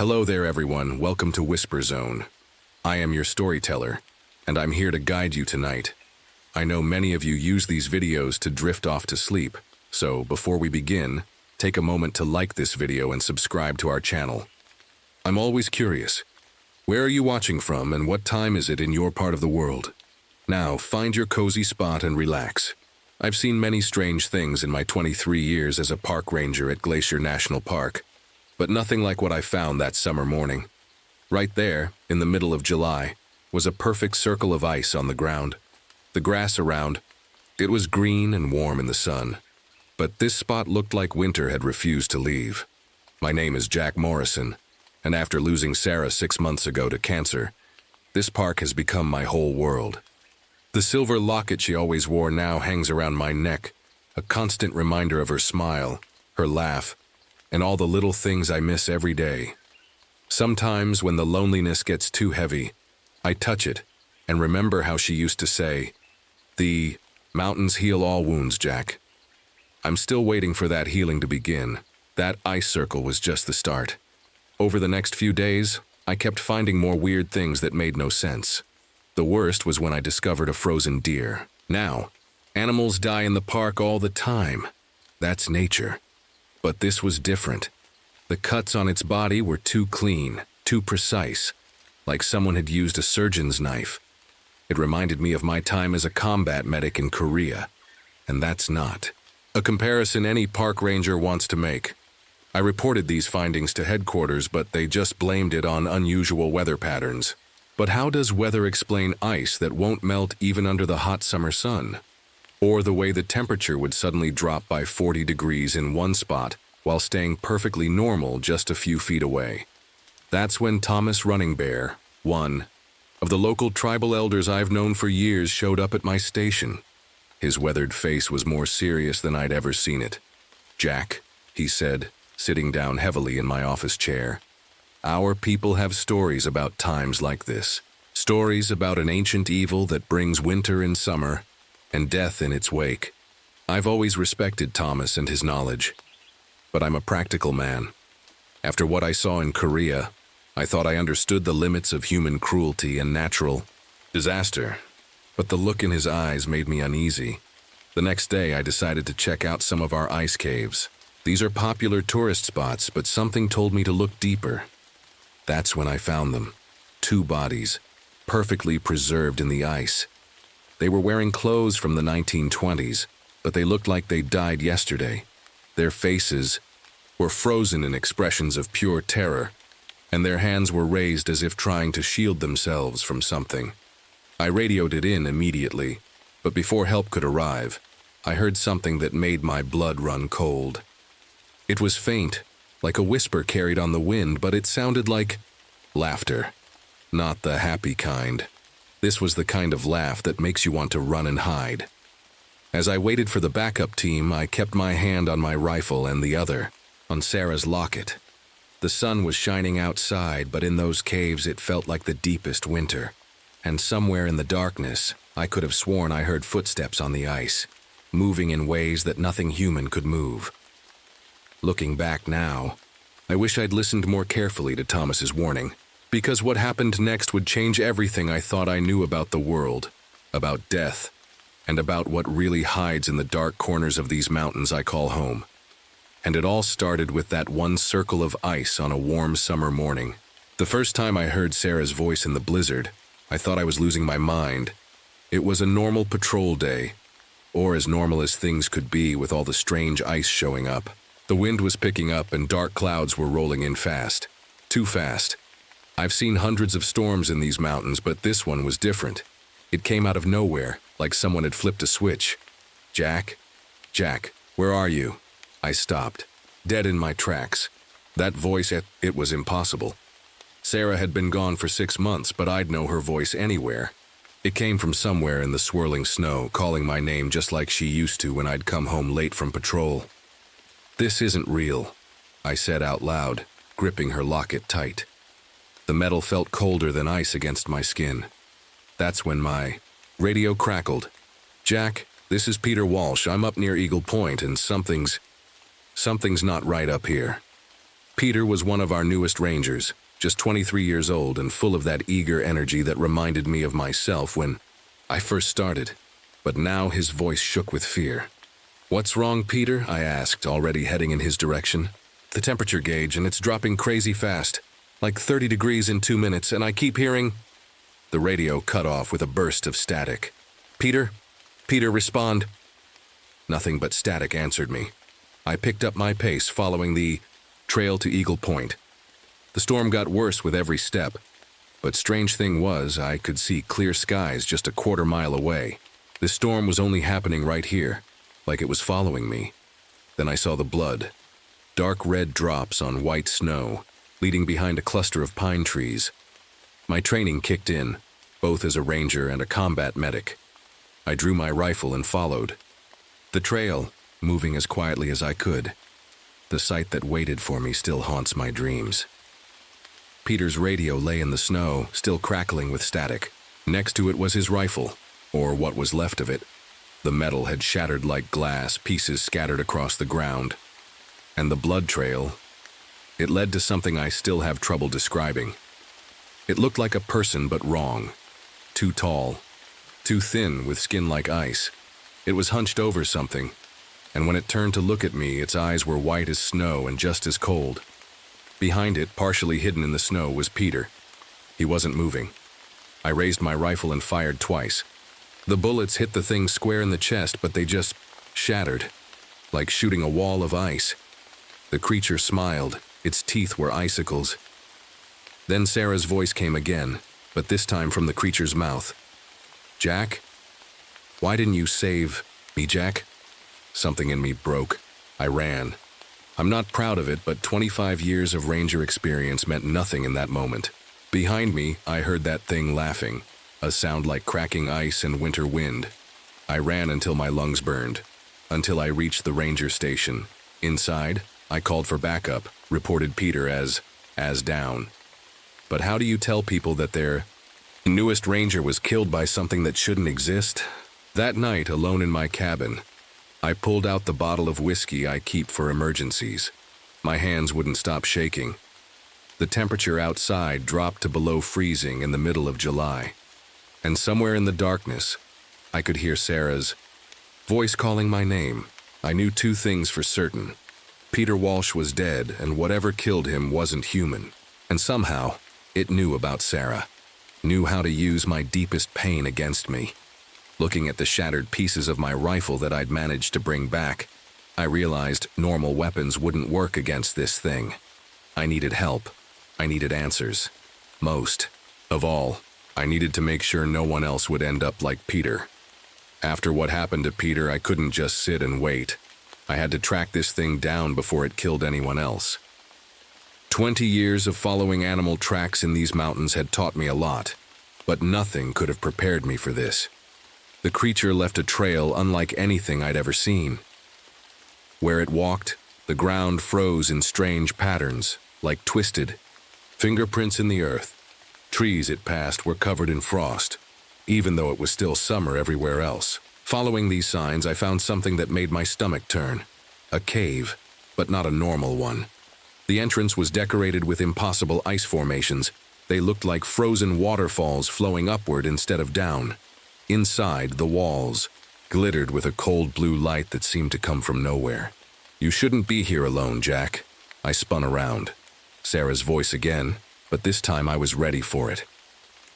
Hello there, everyone. Welcome to Whisper Zone. I am your storyteller, and I'm here to guide you tonight. I know many of you use these videos to drift off to sleep, so before we begin, take a moment to like this video and subscribe to our channel. I'm always curious. Where are you watching from, and what time is it in your part of the world? Now, find your cozy spot and relax. I've seen many strange things in my 23 years as a park ranger at Glacier National Park, but nothing like what I found that summer morning. Right there, in the middle of July, was a perfect circle of ice on the ground. The grass around, it was green and warm in the sun, but this spot looked like winter had refused to leave. My name is Jack Morrison, and after losing Sarah 6 months ago to cancer, this park has become my whole world. The silver locket she always wore now hangs around my neck, a constant reminder of her smile, her laugh, and all the little things I miss every day. Sometimes when the loneliness gets too heavy, I touch it and remember how she used to say, "The mountains heal all wounds, Jack." I'm still waiting for that healing to begin. That ice circle was just the start. Over the next few days, I kept finding more weird things that made no sense. The worst was when I discovered a frozen deer. Now, animals die in the park all the time. That's nature. But this was different. The cuts on its body were too clean, too precise, like someone had used a surgeon's knife. It reminded me of my time as a combat medic in Korea, and that's not a comparison any park ranger wants to make. I reported these findings to headquarters, but they just blamed it on unusual weather patterns. But how does weather explain ice that won't melt even under the hot summer sun? Or the way the temperature would suddenly drop by 40 degrees in one spot while staying perfectly normal just a few feet away? That's when Thomas Running Bear, one of the local tribal elders I've known for years, showed up at my station. His weathered face was more serious than I'd ever seen it. "Jack," he said, sitting down heavily in my office chair, "our people have stories about times like this. Stories about an ancient evil that brings winter in summer and death in its wake." I've always respected Thomas and his knowledge, but I'm a practical man. After what I saw in Korea, I thought I understood the limits of human cruelty and natural disaster, but the look in his eyes made me uneasy. The next day, I decided to check out some of our ice caves. These are popular tourist spots, but something told me to look deeper. That's when I found them. 2 bodies, perfectly preserved in the ice. They were wearing clothes from the 1920s, but they looked like they died yesterday. Their faces were frozen in expressions of pure terror, and their hands were raised as if trying to shield themselves from something. I radioed it in immediately, but before help could arrive, I heard something that made my blood run cold. It was faint, like a whisper carried on the wind, but it sounded like laughter. Not the happy kind. This was the kind of laugh that makes you want to run and hide. As I waited for the backup team, I kept my hand on my rifle and the other on Sarah's locket. The sun was shining outside, but in those caves it felt like the deepest winter. And somewhere in the darkness, I could have sworn I heard footsteps on the ice, moving in ways that nothing human could move. Looking back now, I wish I'd listened more carefully to Thomas's warning, because what happened next would change everything I thought I knew about the world, about death, and about what really hides in the dark corners of these mountains I call home. And it all started with that one circle of ice on a warm summer morning. The first time I heard Sarah's voice in the blizzard, I thought I was losing my mind. It was a normal patrol day, or as normal as things could be with all the strange ice showing up. The wind was picking up and dark clouds were rolling in fast. Too fast. I've seen hundreds of storms in these mountains, but this one was different. It came out of nowhere, like someone had flipped a switch. "Jack? Jack, where are you?" I stopped, dead in my tracks. That voice, it was impossible. Sarah had been gone for 6 months, but I'd know her voice anywhere. It came from somewhere in the swirling snow, calling my name just like she used to when I'd come home late from patrol. "This isn't real," I said out loud, gripping her locket tight. The metal felt colder than ice against my skin. That's when my radio crackled. "Jack, this is Peter Walsh. I'm up near Eagle Point, and something's not right up here." Peter was one of our newest rangers, just 23 years old and full of that eager energy that reminded me of myself when I first started. But now his voice shook with fear. "What's wrong, Peter?" I asked, already heading in his direction. "The temperature gauge, and it's dropping crazy fast, like 30 degrees in 2 minutes, and I keep hearing—" The radio cut off with a burst of static. "Peter? Peter, respond." Nothing but static answered me. I picked up my pace, following the trail to Eagle Point. The storm got worse with every step, but strange thing was, I could see clear skies just a quarter mile away. The storm was only happening right here, like it was following me. Then I saw the blood. Dark red drops on white snow, leading behind a cluster of pine trees. My training kicked in, both as a ranger and a combat medic. I drew my rifle and followed. The trail, moving as quietly as I could. The sight that waited for me still haunts my dreams. Peter's radio lay in the snow, still crackling with static. Next to it was his rifle, or what was left of it. The metal had shattered like glass, pieces scattered across the ground. And the blood trail, it led to something I still have trouble describing. It looked like a person, but wrong. Too tall, too thin with skin like ice. It was hunched over something, and when it turned to look at me, its eyes were white as snow and just as cold. Behind it, partially hidden in the snow, was Peter. He wasn't moving. I raised my rifle and fired twice. The bullets hit the thing square in the chest, but they just shattered, like shooting a wall of ice. The creature smiled. Its teeth were icicles. Then Sarah's voice came again, but this time from the creature's mouth. "Jack? Why didn't you save me, Jack?" Something in me broke. I ran. I'm not proud of it, but 25 years of ranger experience meant nothing in that moment. Behind me, I heard that thing laughing, a sound like cracking ice and winter wind. I ran until my lungs burned, until I reached the ranger station. Inside, I called for backup, reported Peter as down. But how do you tell people that their newest ranger was killed by something that shouldn't exist? That night, alone in my cabin, I pulled out the bottle of whiskey I keep for emergencies. My hands wouldn't stop shaking. The temperature outside dropped to below freezing in the middle of July. And somewhere in the darkness, I could hear Sarah's voice calling my name. I knew two things for certain. Peter Walsh was dead, and whatever killed him wasn't human. And somehow, it knew about Sarah. Knew how to use my deepest pain against me. Looking at the shattered pieces of my rifle that I'd managed to bring back, I realized normal weapons wouldn't work against this thing. I needed help. I needed answers. Most of all, I needed to make sure no one else would end up like Peter. After what happened to Peter, I couldn't just sit and wait. I had to track this thing down before it killed anyone else. 20 years of following animal tracks in these mountains had taught me a lot, but nothing could have prepared me for this. The creature left a trail unlike anything I'd ever seen. Where it walked, the ground froze in strange patterns, like twisted fingerprints in the earth. Trees it passed were covered in frost, even though it was still summer everywhere else. Following these signs, I found something that made my stomach turn. A cave, but not a normal one. The entrance was decorated with impossible ice formations. They looked like frozen waterfalls flowing upward instead of down. Inside, the walls glittered with a cold blue light that seemed to come from nowhere. "You shouldn't be here alone, Jack." I spun around. Sarah's voice again, but this time I was ready for it.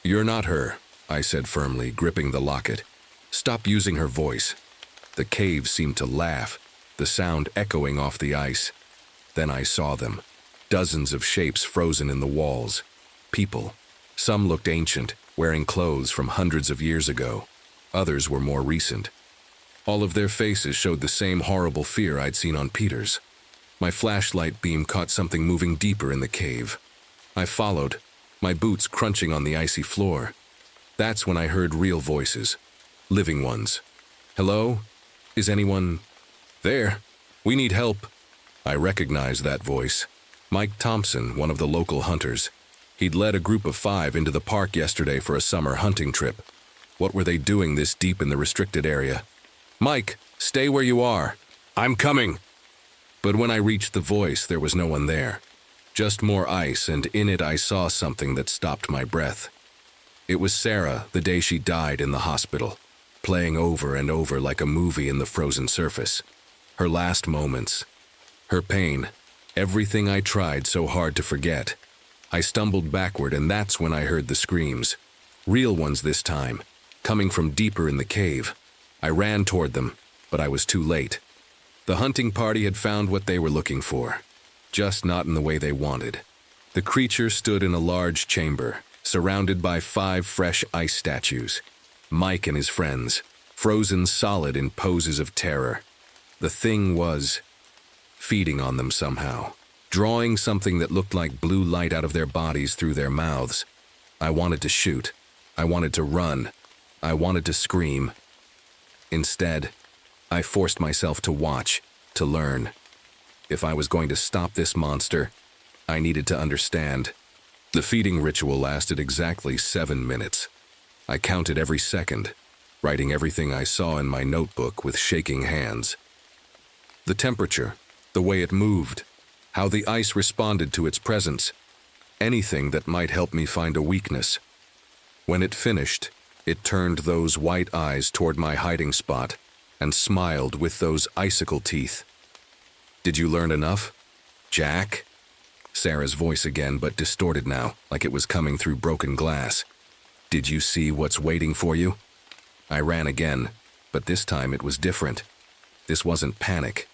"You're not her," I said firmly, gripping the locket. "Stop using her voice." The cave seemed to laugh, the sound echoing off the ice. Then I saw them. Dozens of shapes frozen in the walls. People. Some looked ancient, wearing clothes from hundreds of years ago. Others were more recent. All of their faces showed the same horrible fear I'd seen on Peter's. My flashlight beam caught something moving deeper in the cave. I followed, my boots crunching on the icy floor. That's when I heard real voices. Living ones. "Hello? Is anyone there? We need help." I recognized that voice. Mike Thompson, one of the local hunters. He'd led a group of 5 into the park yesterday for a summer hunting trip. What were they doing this deep in the restricted area? "Mike, stay where you are. I'm coming." But when I reached the voice, there was no one there. Just more ice, and in it I saw something that stopped my breath. It was Sarah, the day she died in the hospital, playing over and over like a movie in the frozen surface. Her last moments, her pain, everything I tried so hard to forget. I stumbled backward, and that's when I heard the screams. Real ones this time, coming from deeper in the cave. I ran toward them, but I was too late. The hunting party had found what they were looking for, just not in the way they wanted. The creature stood in a large chamber, surrounded by 5 fresh ice statues. Mike and his friends, frozen solid in poses of terror. The thing was feeding on them somehow, drawing something that looked like blue light out of their bodies through their mouths. I wanted to shoot. I wanted to run. I wanted to scream. Instead, I forced myself to watch, to learn. If I was going to stop this monster, I needed to understand. The feeding ritual lasted exactly 7 minutes. I counted every second, writing everything I saw in my notebook with shaking hands. The temperature, the way it moved, how the ice responded to its presence, anything that might help me find a weakness. When it finished, it turned those white eyes toward my hiding spot and smiled with those icicle teeth. "Did you learn enough, Jack?" Sarah's voice again, but distorted now, like it was coming through broken glass. "Did you see what's waiting for you?" I ran again, but this time it was different. This wasn't panic.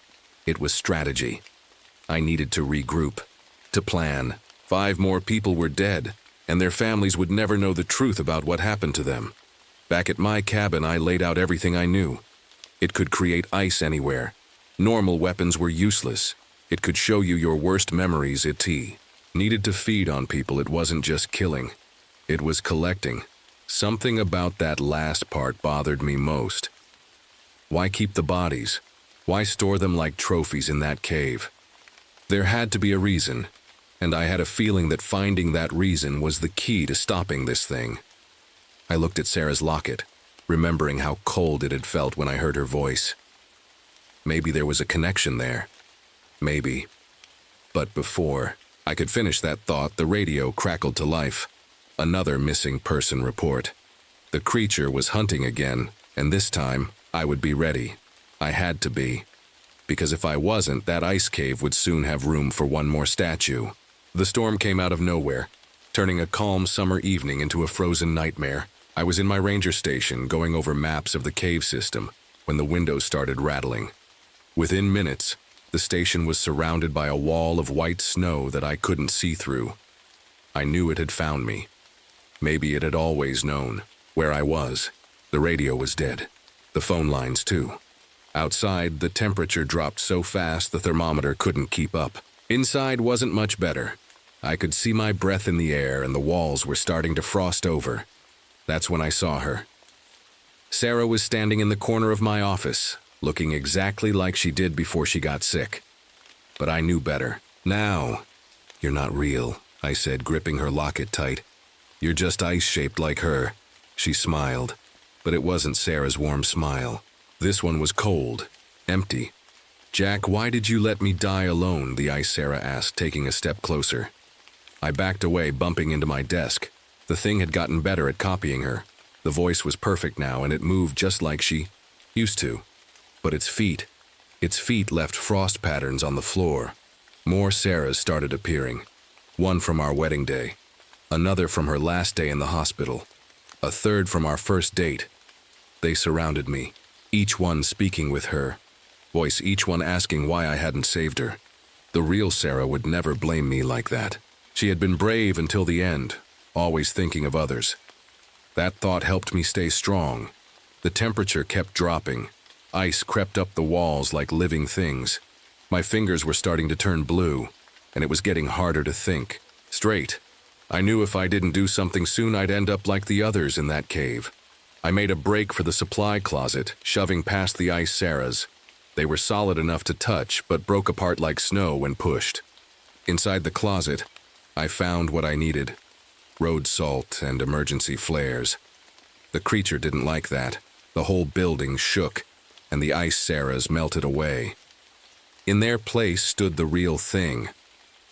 It was strategy. I needed to regroup, to plan. 5 more people were dead, and their families would never know the truth about what happened to them. Back at my cabin, I laid out everything I knew. It could create ice anywhere. Normal weapons were useless. It could show you your worst memories. It needed to feed on people. It wasn't just killing. It was collecting. Something about that last part bothered me most. Why keep the bodies? Why store them like trophies in that cave? There had to be a reason, and I had a feeling that finding that reason was the key to stopping this thing. I looked at Sarah's locket, remembering how cold it had felt when I heard her voice. Maybe there was a connection there. Maybe. But before I could finish that thought, the radio crackled to life. Another missing person report. The creature was hunting again, and this time I would be ready. I had to be. Because if I wasn't, that ice cave would soon have room for one more statue. The storm came out of nowhere, turning a calm summer evening into a frozen nightmare. I was in my ranger station going over maps of the cave system when the windows started rattling. Within minutes, the station was surrounded by a wall of white snow that I couldn't see through. I knew it had found me. Maybe it had always known where I was. The radio was dead. The phone lines too. Outside, the temperature dropped so fast the thermometer couldn't keep up. Inside wasn't much better. I could see my breath in the air, and the walls were starting to frost over. That's when I saw her. Sarah was standing in the corner of my office, looking exactly like she did before she got sick. But I knew better. "Now, you're not real," I said, gripping her locket tight. "You're just ice-shaped like her." She smiled, but it wasn't Sarah's warm smile. This one was cold, empty. "Jack, why did you let me die alone?" the ice Sarah asked, taking a step closer. I backed away, bumping into my desk. The thing had gotten better at copying her. The voice was perfect now, and it moved just like she used to. But its feet left frost patterns on the floor. More Sarahs started appearing. One from our wedding day, another from her last day in the hospital, a third from our first date. They surrounded me, each one speaking with her voice, each one asking why I hadn't saved her. The real Sarah would never blame me like that. She had been brave until the end, always thinking of others. That thought helped me stay strong. The temperature kept dropping. Ice crept up the walls like living things. My fingers were starting to turn blue, and it was getting harder to think straight. I knew if I didn't do something soon, I'd end up like the others in that cave. I made a break for the supply closet, shoving past the ice Sarahs. They were solid enough to touch, but broke apart like snow when pushed. Inside the closet, I found what I needed: road salt and emergency flares. The creature didn't like that. The whole building shook, and the ice Sarahs melted away. In their place stood the real thing.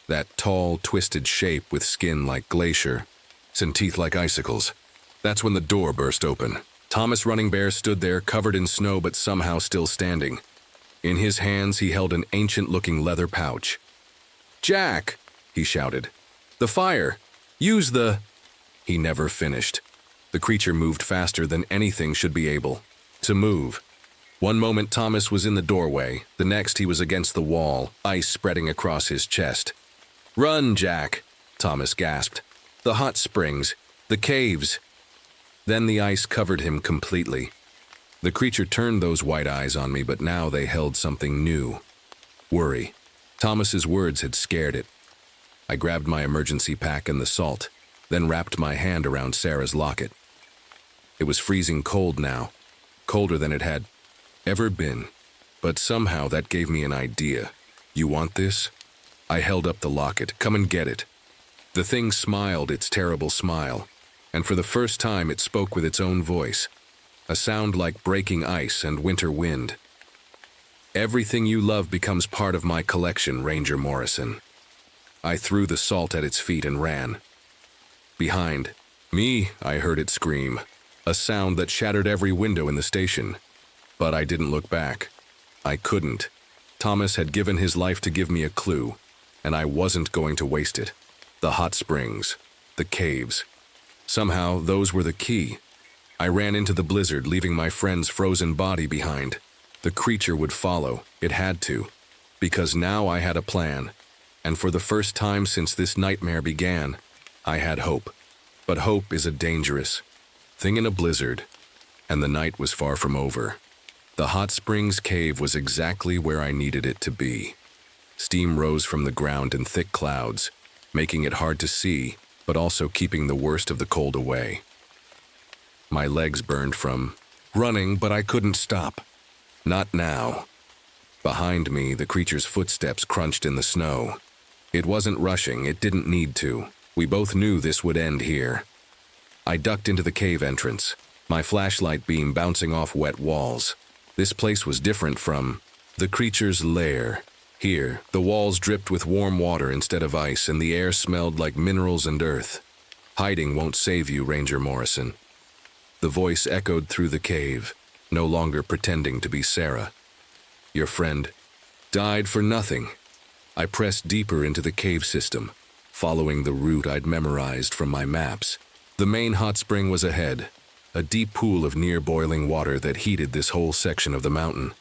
That tall, twisted shape with skin like glacier and teeth like icicles. That's when the door burst open. Thomas Running Bear stood there, covered in snow but somehow still standing. In his hands he held an ancient-looking leather pouch. "Jack!" he shouted. "The fire! Use the—" He never finished. The creature moved faster than anything should be able to move. One moment Thomas was in the doorway, the next he was against the wall, ice spreading across his chest. "Run, Jack!" Thomas gasped. "The hot springs, the caves." Then the ice covered him completely. The creature turned those white eyes on me, but now they held something new. Worry. Thomas's words had scared it. I grabbed my emergency pack and the salt, then wrapped my hand around Sarah's locket. It was freezing cold now, colder than it had ever been. But somehow that gave me an idea. "You want this?" I held up the locket. "Come and get it." The thing smiled its terrible smile, and for the first time it spoke with its own voice, a sound like breaking ice and winter wind. "Everything you love becomes part of my collection, Ranger Morrison." I threw the salt at its feet and ran. Behind me, I heard it scream, a sound that shattered every window in the station. But I didn't look back. I couldn't. Thomas had given his life to give me a clue, and I wasn't going to waste it. The hot springs, the caves. Somehow, those were the key. I ran into the blizzard, leaving my friend's frozen body behind. The creature would follow. It had to. Because now I had a plan. And for the first time since this nightmare began, I had hope. But hope is a dangerous thing in a blizzard. And the night was far from over. The hot springs cave was exactly where I needed it to be. Steam rose from the ground in thick clouds, making it hard to see, but also keeping the worst of the cold away. My legs burned from running, but I couldn't stop. Not now. Behind me, the creature's footsteps crunched in the snow. It wasn't rushing, it didn't need to. We both knew this would end here. I ducked into the cave entrance, my flashlight beam bouncing off wet walls. This place was different from the creature's lair. Here, the walls dripped with warm water instead of ice, and the air smelled like minerals and earth. "Hiding won't save you, Ranger Morrison." The voice echoed through the cave, no longer pretending to be Sarah. "Your friend died for nothing." I pressed deeper into the cave system, following the route I'd memorized from my maps. The main hot spring was ahead, a deep pool of near-boiling water that heated this whole section of the mountain.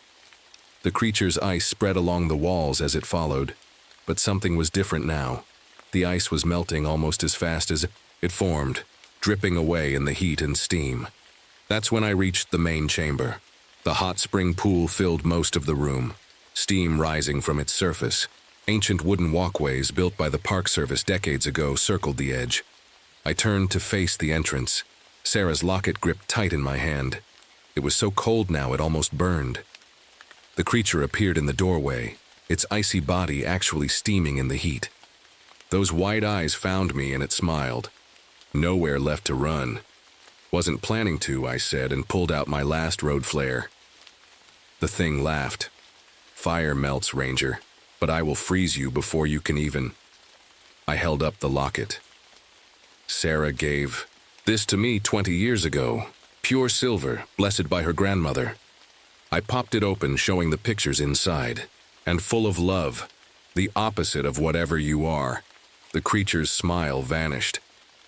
The creature's ice spread along the walls as it followed, but something was different now. The ice was melting almost as fast as it formed, dripping away in the heat and steam. That's when I reached the main chamber. The hot spring pool filled most of the room, steam rising from its surface. Ancient wooden walkways built by the Park Service decades ago circled the edge. I turned to face the entrance. Sarah's locket gripped tight in my hand. It was so cold now it almost burned. The creature appeared in the doorway, its icy body actually steaming in the heat. Those wide eyes found me and it smiled. Nowhere left to run. "Wasn't planning to," I said, and pulled out my last road flare. The thing laughed. "Fire melts, Ranger, but I will freeze you before you can even—" I held up the locket. "Sarah gave this to me 20 years ago. Pure silver, blessed by her grandmother." I popped it open, showing the pictures inside. "And full of love, the opposite of whatever you are." The creature's smile vanished.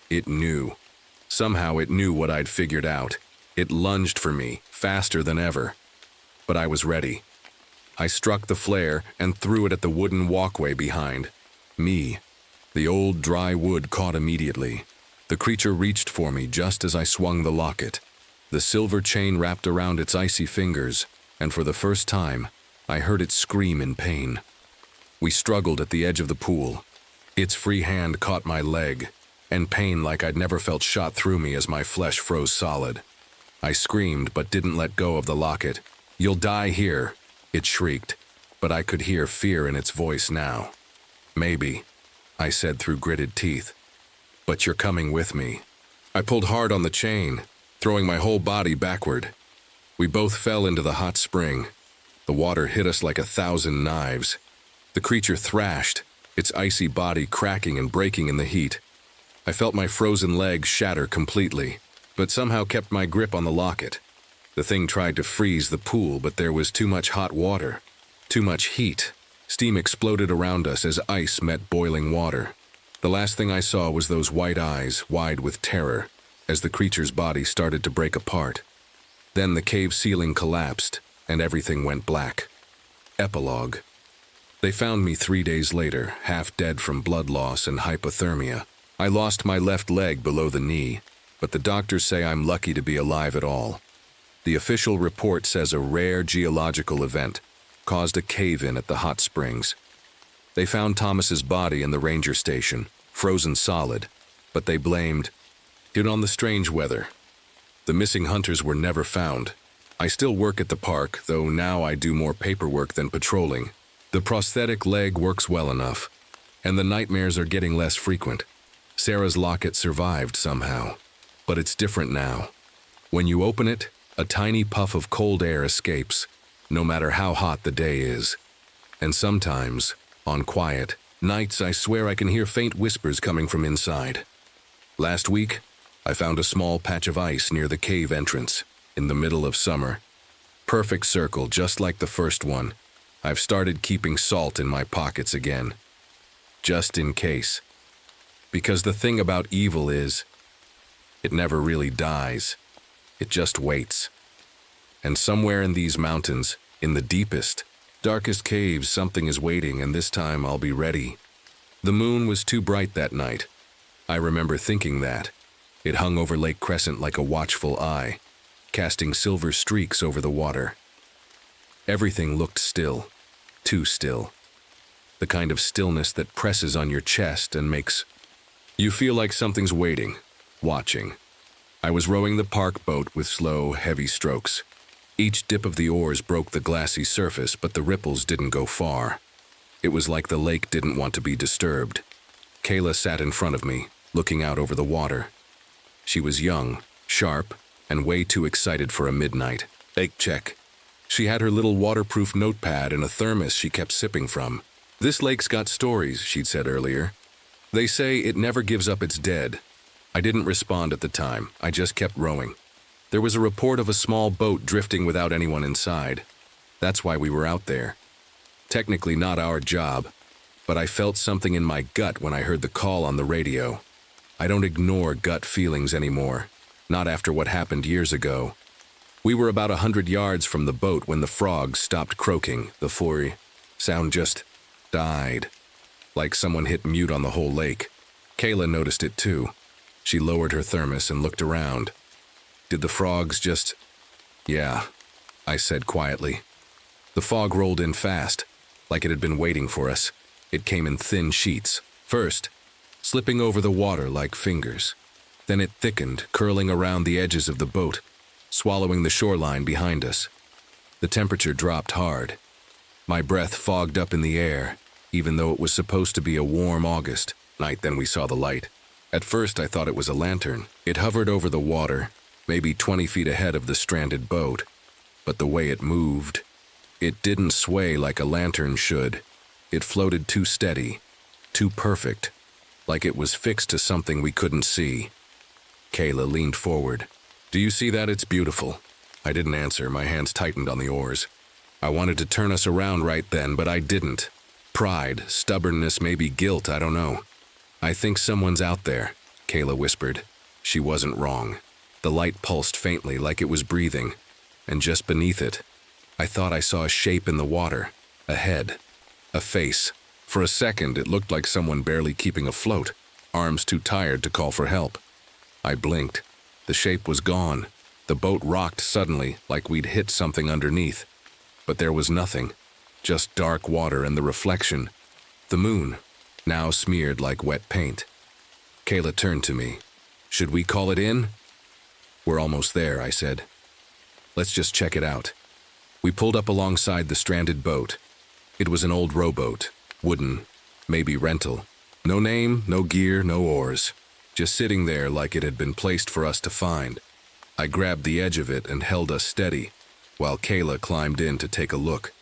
It knew. Somehow it knew what I'd figured out. It lunged for me, faster than ever. But I was ready. I struck the flare and threw it at the wooden walkway behind me. The old dry wood caught immediately. The creature reached for me just as I swung the locket. The silver chain wrapped around its icy fingers, and for the first time, I heard it scream in pain. We struggled at the edge of the pool. Its free hand caught my leg, and pain like I'd never felt shot through me as my flesh froze solid. I screamed but didn't let go of the locket. "You'll die here," it shrieked, but I could hear fear in its voice now. "Maybe," I said through gritted teeth, "but you're coming with me." I pulled hard on the chain, throwing my whole body backward. We both fell into the hot spring. The water hit us like 1,000 knives. The creature thrashed, its icy body cracking and breaking in the heat. I felt my frozen leg shatter completely, but somehow kept my grip on the locket. The thing tried to freeze the pool, but there was too much hot water, too much heat. Steam exploded around us as ice met boiling water. The last thing I saw was those white eyes, wide with terror, as the creature's body started to break apart. Then the cave ceiling collapsed, and everything went black. Epilogue. They found me 3 days later, half dead from blood loss and hypothermia. I lost my left leg below the knee, but the doctors say I'm lucky to be alive at all. The official report says a rare geological event caused a cave-in at the hot springs. They found Thomas's body in the ranger station, frozen solid, but they blamed it on the strange weather. The missing hunters were never found. I still work at the park, though now I do more paperwork than patrolling. The prosthetic leg works well enough, and the nightmares are getting less frequent. Sarah's locket survived somehow, but it's different now. When you open it, a tiny puff of cold air escapes, no matter how hot the day is. And sometimes, on quiet nights, I swear I can hear faint whispers coming from inside. Last week, I found a small patch of ice near the cave entrance, in the middle of summer. Perfect circle, just like the first one. I've started keeping salt in my pockets again, just in case. Because the thing about evil is, it never really dies. It just waits. And somewhere in these mountains, in the deepest, darkest caves, something is waiting, and this time I'll be ready. The moon was too bright that night. I remember thinking that. It hung over Lake Crescent like a watchful eye, casting silver streaks over the water. Everything looked still, too still. The kind of stillness that presses on your chest and makes you feel like something's waiting, watching. I was rowing the park boat with slow, heavy strokes. Each dip of the oars broke the glassy surface, but the ripples didn't go far. It was like the lake didn't want to be disturbed. Kayla sat in front of me, looking out over the water. She was young, sharp, and way too excited for a midnight. Egg check. She had her little waterproof notepad and a thermos she kept sipping from. This lake's got stories, she'd said earlier. They say it never gives up its dead. I didn't respond at the time. I just kept rowing. There was a report of a small boat drifting without anyone inside. That's why we were out there. Technically not our job, but I felt something in my gut when I heard the call on the radio. I don't ignore gut feelings anymore, not after what happened years ago. We were about 100 yards from the boat when the frogs stopped croaking. The fury sound just died, like someone hit mute on the whole lake. Kayla noticed it too. She lowered her thermos and looked around. Did the frogs just... Yeah, I said quietly. The fog rolled in fast, like it had been waiting for us. It came in thin sheets. First, slipping over the water like fingers. Then it thickened, curling around the edges of the boat, swallowing the shoreline behind us. The temperature dropped hard. My breath fogged up in the air, even though it was supposed to be a warm August night. Then we saw the light. At first I thought it was a lantern. It hovered over the water, maybe 20 feet ahead of the stranded boat. But the way it moved, it didn't sway like a lantern should. It floated too steady, too perfect, like it was fixed to something we couldn't see. Kayla leaned forward. Do you see that? It's beautiful. I didn't answer. My hands tightened on the oars. I wanted to turn us around right then, but I didn't. Pride, stubbornness, maybe guilt, I don't know. I think someone's out there, Kayla whispered. She wasn't wrong. The light pulsed faintly like it was breathing, and just beneath it, I thought I saw a shape in the water, a head, a face. For a second, it looked like someone barely keeping afloat, arms too tired to call for help. I blinked. The shape was gone. The boat rocked suddenly, like we'd hit something underneath. But there was nothing, just dark water and the reflection. The moon, now smeared like wet paint. Kayla turned to me. Should we call it in? We're almost there, I said. Let's just check it out. We pulled up alongside the stranded boat. It was an old rowboat, wooden, maybe rental. No name, no gear, no oars. Just sitting there like it had been placed for us to find. I grabbed the edge of it and held us steady, while Kayla climbed in to take a look.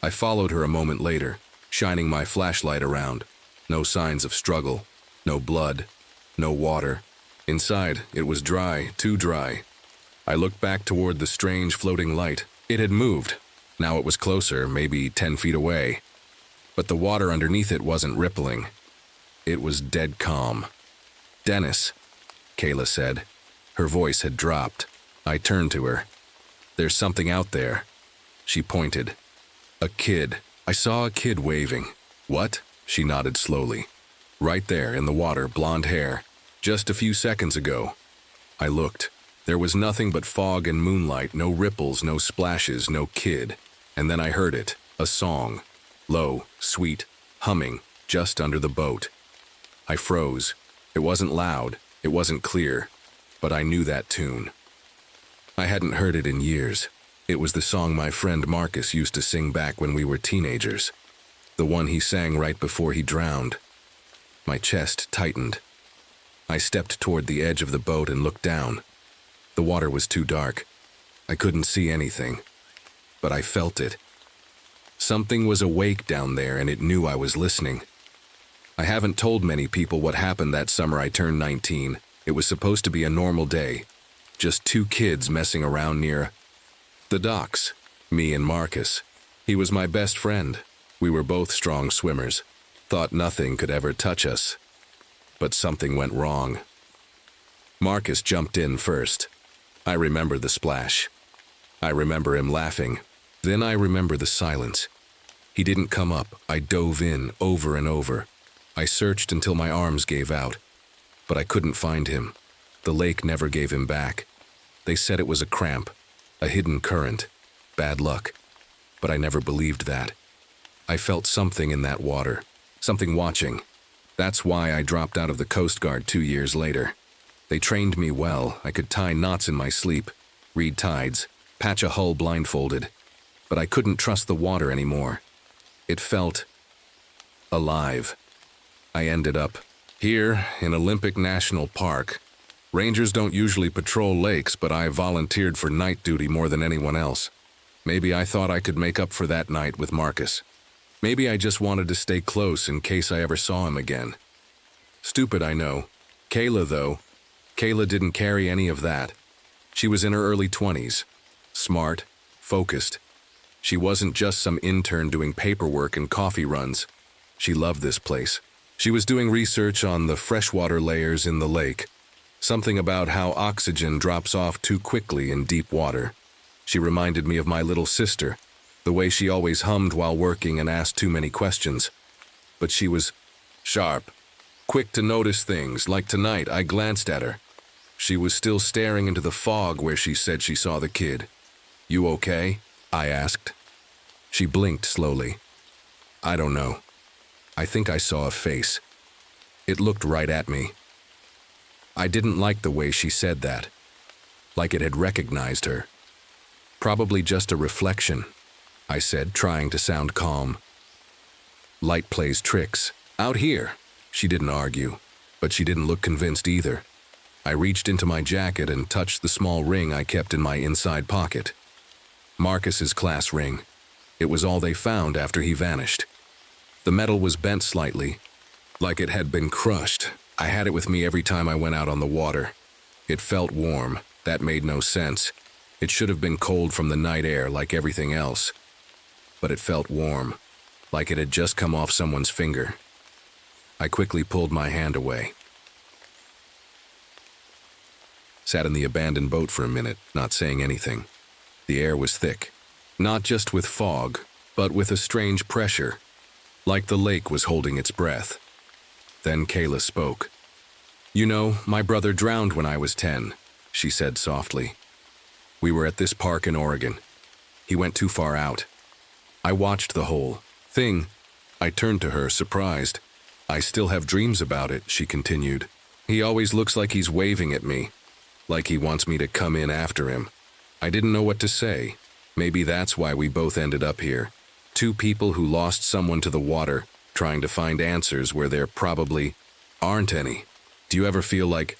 I followed her a moment later, shining my flashlight around. No signs of struggle, no blood, no water. Inside, it was dry, too dry. I looked back toward the strange floating light. It had moved. Now it was closer, maybe 10 feet away. But the water underneath it wasn't rippling. It was dead calm. "Dennis," Kayla said. Her voice had dropped. I turned to her. "There's something out there." She pointed. "A kid. I saw a kid waving." "What?" She nodded slowly. "Right there in the water, blonde hair. Just a few seconds ago." I looked. There was nothing but fog and moonlight, no ripples, no splashes, no kid. And then I heard it, a song. Low, sweet, humming, just under the boat. I froze. It wasn't loud, it wasn't clear, but I knew that tune. I hadn't heard it in years. It was the song my friend Marcus used to sing back when we were teenagers. The one he sang right before he drowned. My chest tightened. I stepped toward the edge of the boat and looked down. The water was too dark. I couldn't see anything, but I felt it. Something was awake down there, and it knew I was listening. I haven't told many people what happened that summer I turned 19. It was supposed to be a normal day. Just two kids messing around near the docks, me and Marcus. He was my best friend. We were both strong swimmers. Thought nothing could ever touch us. But something went wrong. Marcus jumped in first. I remember the splash. I remember him laughing. Then I remember the silence. He didn't come up. I dove in, over and over. I searched until my arms gave out. But I couldn't find him. The lake never gave him back. They said it was a cramp, a hidden current, bad luck. But I never believed that. I felt something in that water, something watching. That's why I dropped out of the Coast Guard 2 years later. They trained me well. I could tie knots in my sleep, read tides, patch a hull blindfolded. But I couldn't trust the water anymore. It felt alive. I ended up here in Olympic National Park. Rangers don't usually patrol lakes, but I volunteered for night duty more than anyone else. Maybe I thought I could make up for that night with Marcus. Maybe I just wanted to stay close in case I ever saw him again. Stupid, I know. Kayla, though. Kayla didn't carry any of that. She was in her early 20s. Smart, focused. She wasn't just some intern doing paperwork and coffee runs. She loved this place. She was doing research on the freshwater layers in the lake. Something about how oxygen drops off too quickly in deep water. She reminded me of my little sister, the way she always hummed while working and asked too many questions. But she was sharp, quick to notice things. Like tonight, I glanced at her. She was still staring into the fog where she said she saw the kid. "You okay?" I asked. She blinked slowly. "I don't know. I think I saw a face. It looked right at me." I didn't like the way she said that, like it had recognized her. "Probably just a reflection," I said, trying to sound calm. "Light plays tricks. Out here." She didn't argue, but she didn't look convinced either. I reached into my jacket and touched the small ring I kept in my inside pocket. Marcus's class ring. It was all they found after he vanished. The metal was bent slightly, like it had been crushed. I had it with me every time I went out on the water. It felt warm. That made no sense. It should have been cold from the night air like everything else. But it felt warm, like it had just come off someone's finger. I quickly pulled my hand away. Sat in the abandoned boat for a minute, not saying anything. The air was thick, not just with fog, but with a strange pressure, like the lake was holding its breath. Then Kayla spoke. "You know, my brother drowned when I was 10, she said softly. "We were at this park in Oregon. He went too far out. I watched the whole thing." I turned to her, surprised. "I still have dreams about it," she continued. "He always looks like he's waving at me, like he wants me to come in after him." I didn't know what to say. Maybe that's why we both ended up here. Two people who lost someone to the water, trying to find answers where there probably aren't any. "Do you ever feel like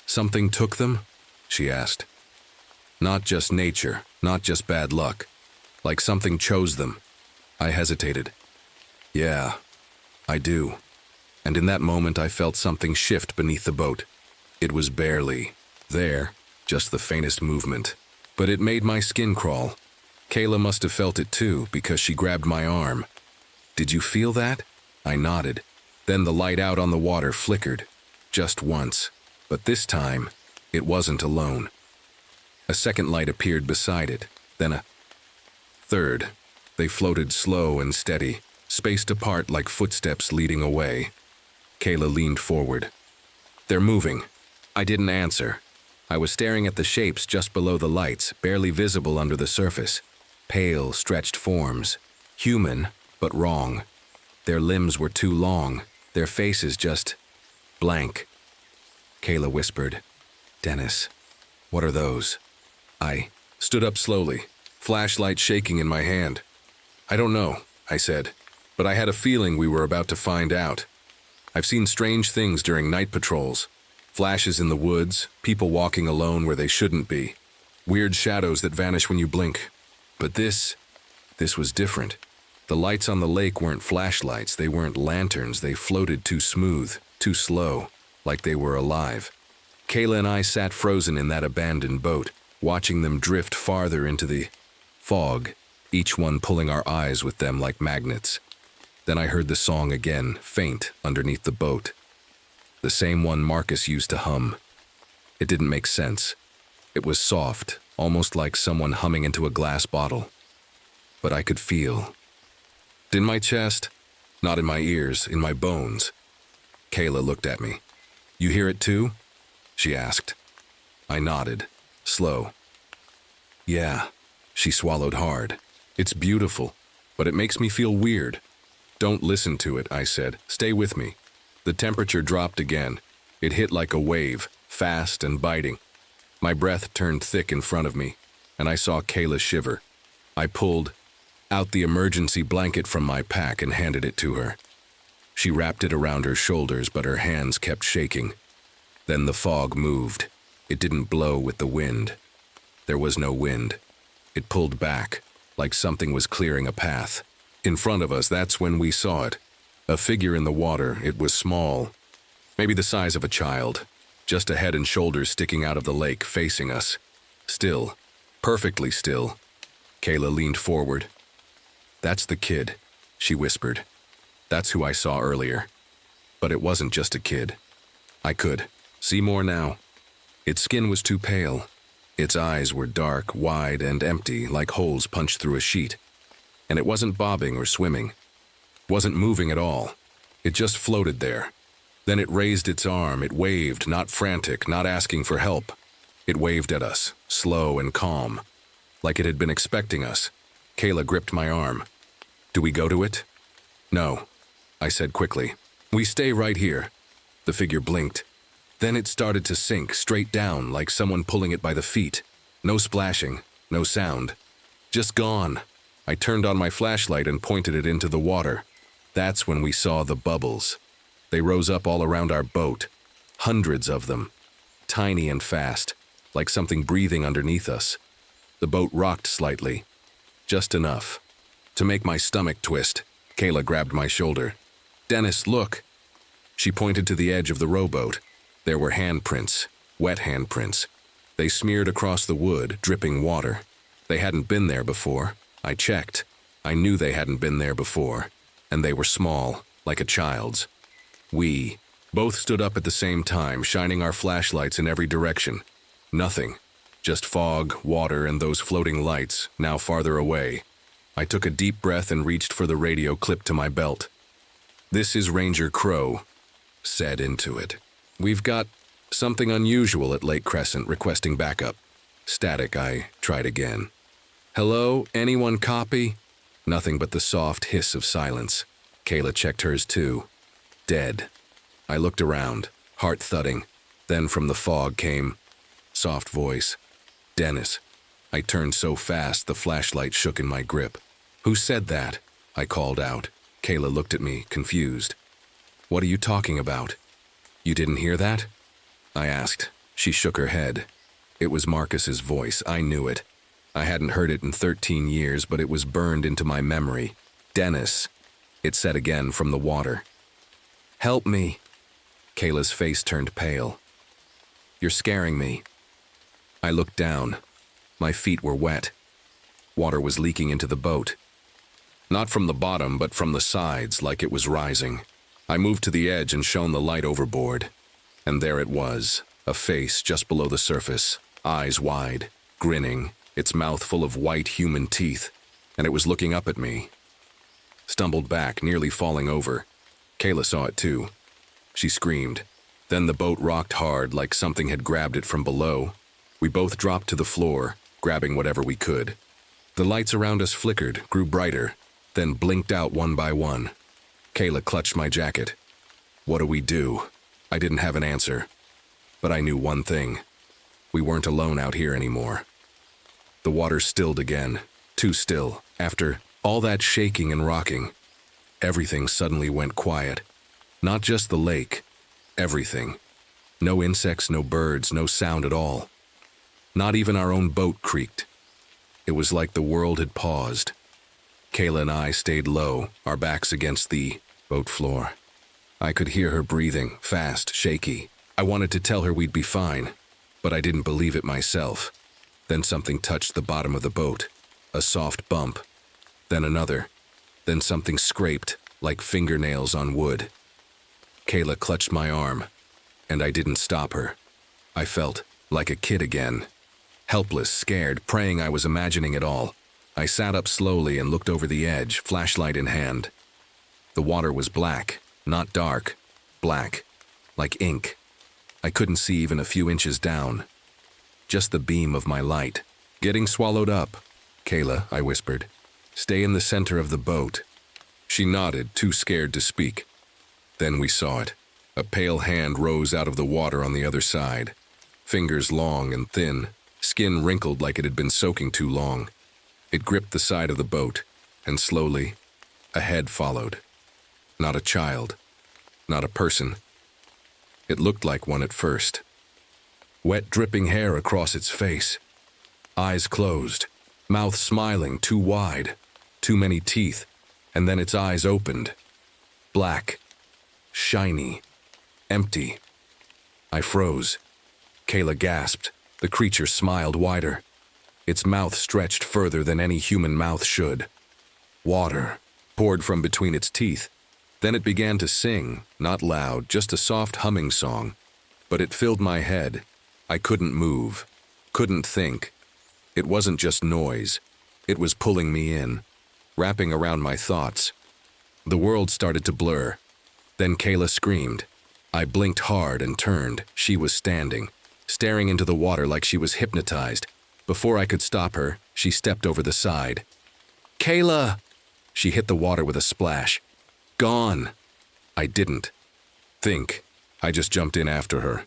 something took them?" she asked. "Not just nature, not just bad luck. Like something chose them." I hesitated. "Yeah, I do." and in that moment I felt something shift beneath the boat. It was barely there, just the faintest movement, but it made my skin crawl. Kayla must have felt it too, because she grabbed my arm. "Did you feel that?" I nodded. Then the light out on the water flickered, just once, but this time, it wasn't alone. A second light appeared beside it, then a third. They floated slow and steady, spaced apart like footsteps leading away. Kayla leaned forward. "They're moving." I didn't answer. I was staring at the shapes just below the lights, barely visible under the surface. Pale, stretched forms. Human, but wrong. Their limbs were too long, their faces just blank. Kayla whispered, "Dennis, what are those?" I stood up slowly, flashlight shaking in my hand. "I don't know," I said, "but I had a feeling we were about to find out. I've seen strange things during night patrols. Flashes in the woods, people walking alone where they shouldn't be. Weird shadows that vanish when you blink. But this was different. The lights on the lake weren't flashlights, they weren't lanterns, they floated too smooth, too slow, like they were alive. Kayla and I sat frozen in that abandoned boat, watching them drift farther into the fog, each one pulling our eyes with them like magnets. Then I heard the song again, faint, underneath the boat. The same one Marcus used to hum. It didn't make sense. It was soft, almost like someone humming into a glass bottle. But I could feel. In my chest, not in my ears, in my bones. Kayla looked at me. "You hear it too?" she asked. I nodded, slow. "Yeah," she swallowed hard. "It's beautiful, but it makes me feel weird." "Don't listen to it," I said. "Stay with me." The temperature dropped again. It hit like a wave, fast and biting. My breath turned thick in front of me, and I saw Kayla shiver. I pulled out the emergency blanket from my pack and handed it to her. She wrapped it around her shoulders, but her hands kept shaking. Then the fog moved. It didn't blow with the wind. There was no wind. It pulled back, like something was clearing a path. In front of us, that's when we saw it. A figure in the water. It was small, maybe the size of a child, just a head and shoulders sticking out of the lake, facing us. Still, perfectly still. Kayla leaned forward. "That's the kid," she whispered. "That's who I saw earlier." But it wasn't just a kid. I could see more now. Its skin was too pale. Its eyes were dark, wide, and empty, like holes punched through a sheet. And it wasn't bobbing or swimming. Wasn't moving at all. It just floated there. Then it raised its arm. It waved, not frantic, not asking for help. It waved at us, slow and calm, like it had been expecting us. Kayla gripped my arm. "Do we go to it?" "No," I said quickly. "We stay right here." The figure blinked. Then it started to sink straight down, like someone pulling it by the feet. No splashing, no sound. Just gone. I turned on my flashlight and pointed it into the water. That's when we saw the bubbles. They rose up all around our boat. Hundreds of them. Tiny and fast, like something breathing underneath us. The boat rocked slightly. Just enough to make my stomach twist. Kayla grabbed my shoulder. "Dennis, look." She pointed to the edge of the rowboat. There were handprints, wet handprints. They smeared across the wood, dripping water. They hadn't been there before. I checked. I knew they hadn't been there before. And they were small, like a child's. We both stood up at the same time, shining our flashlights in every direction. Nothing. Just fog, water, and those floating lights, now farther away. I took a deep breath and reached for the radio clipped to my belt. "This is Ranger Crow," said into it. "We've got something unusual at Lake Crescent requesting backup." Static. I tried again. "Hello? Anyone copy?" Nothing but the soft hiss of silence. Kayla checked hers too. Dead. I looked around, heart thudding. Then from the fog came soft voice. "Dennis." I turned so fast the flashlight shook in my grip. "Who said that?" I called out. Kayla looked at me, confused. "What are you talking about?" "You didn't hear that?" I asked. She shook her head. It was Marcus's voice. I knew it. I hadn't heard it in 13 years, but it was burned into my memory. "Dennis," it said again from the water. Help me. Kayla's face turned pale. You're scaring me. I looked down. My feet were wet. Water was leaking into the boat. Not from the bottom, but from the sides, like it was rising. I moved to the edge and shone the light overboard. And there it was, a face just below the surface, eyes wide, grinning, its mouth full of white human teeth, and it was looking up at me. Stumbled back, nearly falling over. Kayla saw it too. She screamed. Then the boat rocked hard like something had grabbed it from below. We both dropped to the floor, grabbing whatever we could. The lights around us flickered, grew brighter, then blinked out one by one. Kayla clutched my jacket. What do we do? I didn't have an answer. But I knew one thing. We weren't alone out here anymore. The water stilled again, too still. After all that shaking and rocking, everything suddenly went quiet. Not just the lake, everything. No insects, no birds, no sound at all. Not even our own boat creaked. It was like the world had paused. Kayla and I stayed low, our backs against the boat floor. I could hear her breathing, fast, shaky. I wanted to tell her we'd be fine, but I didn't believe it myself. Then something touched the bottom of the boat. A soft bump. Then another. Then something scraped, like fingernails on wood. Kayla clutched my arm, and I didn't stop her. I felt like a kid again. Helpless, scared, praying I was imagining it all. I sat up slowly and looked over the edge, flashlight in hand. The water was black, not dark. Black, like ink. I couldn't see even a few inches down. Just the beam of my light. Getting swallowed up. Kayla, I whispered. Stay in the center of the boat. She nodded, too scared to speak. Then we saw it. A pale hand rose out of the water on the other side. Fingers long and thin, skin wrinkled like it had been soaking too long. It gripped the side of the boat, and slowly, a head followed. Not a child, not a person. It looked like one at first. Wet, dripping hair across its face. Eyes closed, mouth smiling too wide, too many teeth, and then its eyes opened. Black, shiny, empty. I froze. Kayla gasped. The creature smiled wider. Its mouth stretched further than any human mouth should. Water poured from between its teeth. Then it began to sing, not loud, just a soft humming song. But it filled my head. I couldn't move, couldn't think. It wasn't just noise. It was pulling me in, wrapping around my thoughts. The world started to blur. Then Kayla screamed. I blinked hard and turned. She was standing, staring into the water like she was hypnotized. Before I could stop her, she stepped over the side. Kayla! She hit the water with a splash. Gone! I didn't think. I just jumped in after her.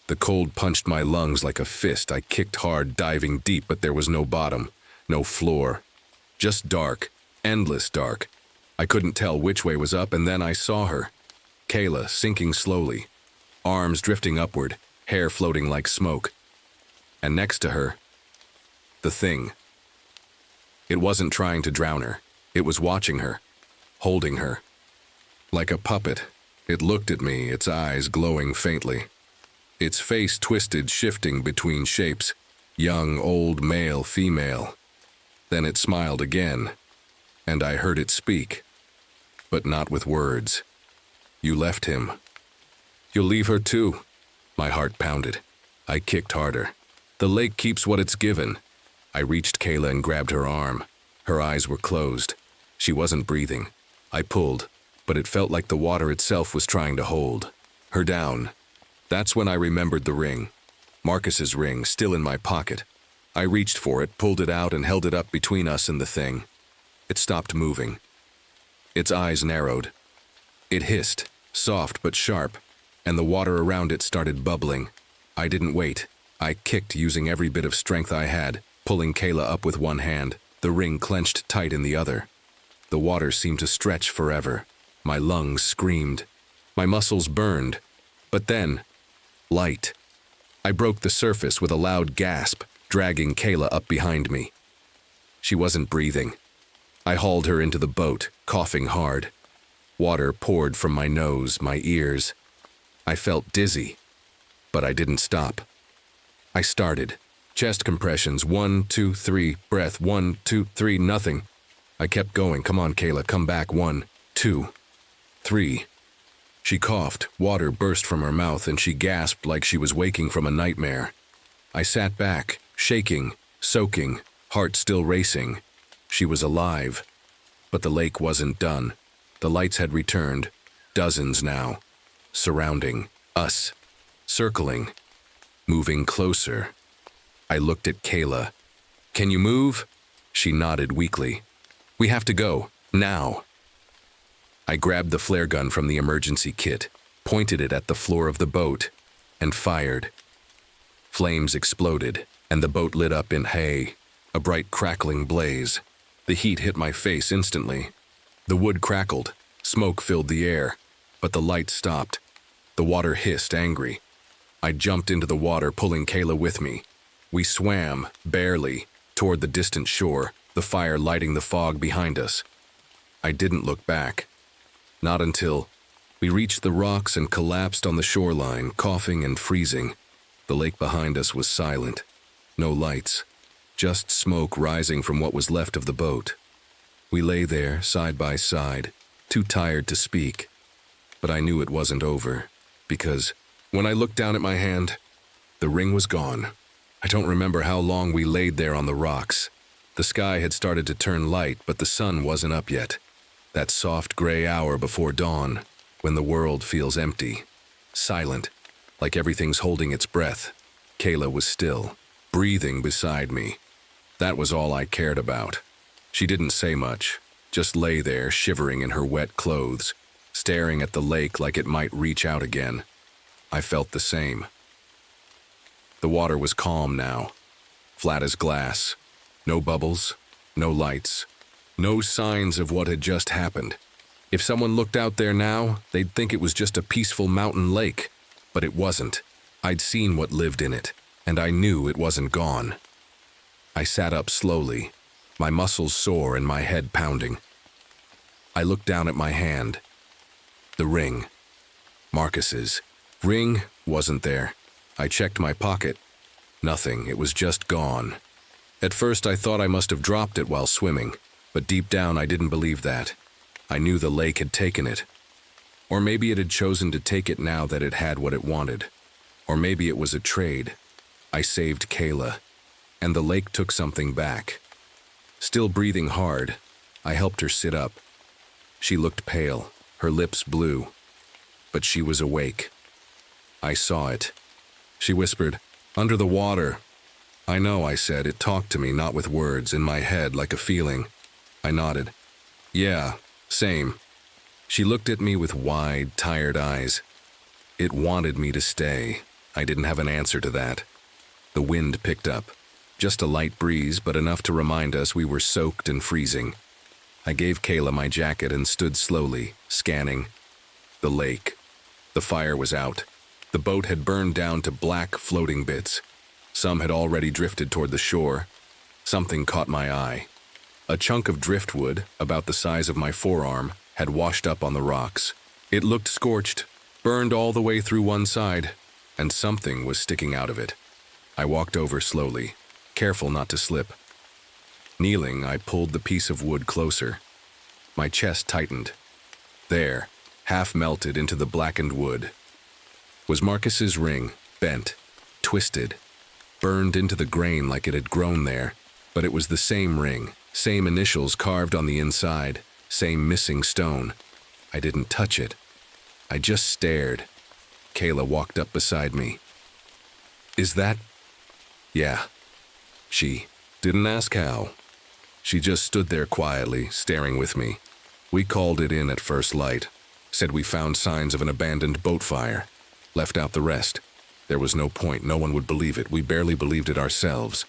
The cold punched my lungs like a fist. I kicked hard, diving deep, but there was no bottom, no floor. Just dark, endless dark. I couldn't tell which way was up, and then I saw her. Kayla, sinking slowly. Arms drifting upward, hair floating like smoke. And next to her, the thing. It wasn't trying to drown her. It was watching her, holding her. Like a puppet, it looked at me, its eyes glowing faintly. Its face twisted, shifting between shapes. Young, old, male, female. Then it smiled again, and I heard it speak. But not with words. You left him. You'll leave her too. My heart pounded. I kicked harder. The lake keeps what it's given. I reached Kayla and grabbed her arm. Her eyes were closed. She wasn't breathing. I pulled, but it felt like the water itself was trying to hold her down. That's when I remembered the ring. Marcus's ring, still in my pocket. I reached for it, pulled it out, and held it up between us and the thing. It stopped moving. Its eyes narrowed. It hissed, soft but sharp, and the water around it started bubbling. I didn't wait. I kicked using every bit of strength I had, pulling Kayla up with one hand, the ring clenched tight in the other. The water seemed to stretch forever. My lungs screamed. My muscles burned. But then, light. I broke the surface with a loud gasp, dragging Kayla up behind me. She wasn't breathing. I hauled her into the boat, coughing hard. Water poured from my nose, my ears. I felt dizzy, but I didn't stop. I started. Chest compressions, 1, 2, 3, breath, 1, 2, 3, nothing. I kept going. Come on, Kayla, come back. 1, 2, 3. She coughed, water burst from her mouth, and she gasped like she was waking from a nightmare. I sat back, shaking, soaking, heart still racing. She was alive. But the lake wasn't done. The lights had returned, dozens now, surrounding us, circling, moving closer. I looked at Kayla. Can you move? She nodded weakly. We have to go, now. I grabbed the flare gun from the emergency kit, pointed it at the floor of the boat, and fired. Flames exploded, and the boat lit up in hay, a bright crackling blaze. The heat hit my face instantly. The wood crackled, smoke filled the air, but the light stopped. The water hissed, angry. I jumped into the water, pulling Kayla with me. We swam, barely, toward the distant shore, the fire lighting the fog behind us. I didn't look back. Not until we reached the rocks and collapsed on the shoreline, coughing and freezing. The lake behind us was silent. No lights, just smoke rising from what was left of the boat. We lay there, side by side, too tired to speak. But I knew it wasn't over, because when I looked down at my hand, the ring was gone. I don't remember how long we laid there on the rocks. The sky had started to turn light, but the sun wasn't up yet. That soft gray hour before dawn, when the world feels empty, silent, like everything's holding its breath. Kayla was still, breathing beside me. That was all I cared about. She didn't say much, just lay there shivering in her wet clothes, staring at the lake like it might reach out again. I felt the same. The water was calm now, flat as glass. No bubbles, no lights, no signs of what had just happened. If someone looked out there now, they'd think it was just a peaceful mountain lake. But it wasn't. I'd seen what lived in it, and I knew it wasn't gone. I sat up slowly, my muscles sore and my head pounding. I looked down at my hand. The ring. Marcus's. Ring wasn't there. I checked my pocket. Nothing, it was just gone. At first I thought I must have dropped it while swimming, but deep down I didn't believe that. I knew the lake had taken it. Or maybe it had chosen to take it now that it had what it wanted. Or maybe it was a trade. I saved Kayla, and the lake took something back. Still breathing hard, I helped her sit up. She looked pale, her lips blue, but she was awake. I saw it. She whispered, "Under the water." "I know," I said. It talked to me, not with words, in my head, like a feeling. I nodded. "Yeah, same." She looked at me with wide, tired eyes. It wanted me to stay. I didn't have an answer to that. The wind picked up. Just a light breeze, but enough to remind us we were soaked and freezing. I gave Kayla my jacket and stood slowly, scanning. The lake. The fire was out. The boat had burned down to black, floating bits. Some had already drifted toward the shore. Something caught my eye. A chunk of driftwood, about the size of my forearm, had washed up on the rocks. It looked scorched, burned all the way through one side, and something was sticking out of it. I walked over slowly, careful not to slip. Kneeling, I pulled the piece of wood closer. My chest tightened. There, half melted into the blackened wood, was Marcus's ring, bent, twisted, burned into the grain like it had grown there, but it was the same ring, same initials carved on the inside, same missing stone. I didn't touch it. I just stared. Kayla walked up beside me. "Is that?" "Yeah." She didn't ask how. She just stood there quietly, staring with me. We called it in at first light, said we found signs of an abandoned boat fire. Left out the rest. There was no point, no one would believe it. We barely believed it ourselves.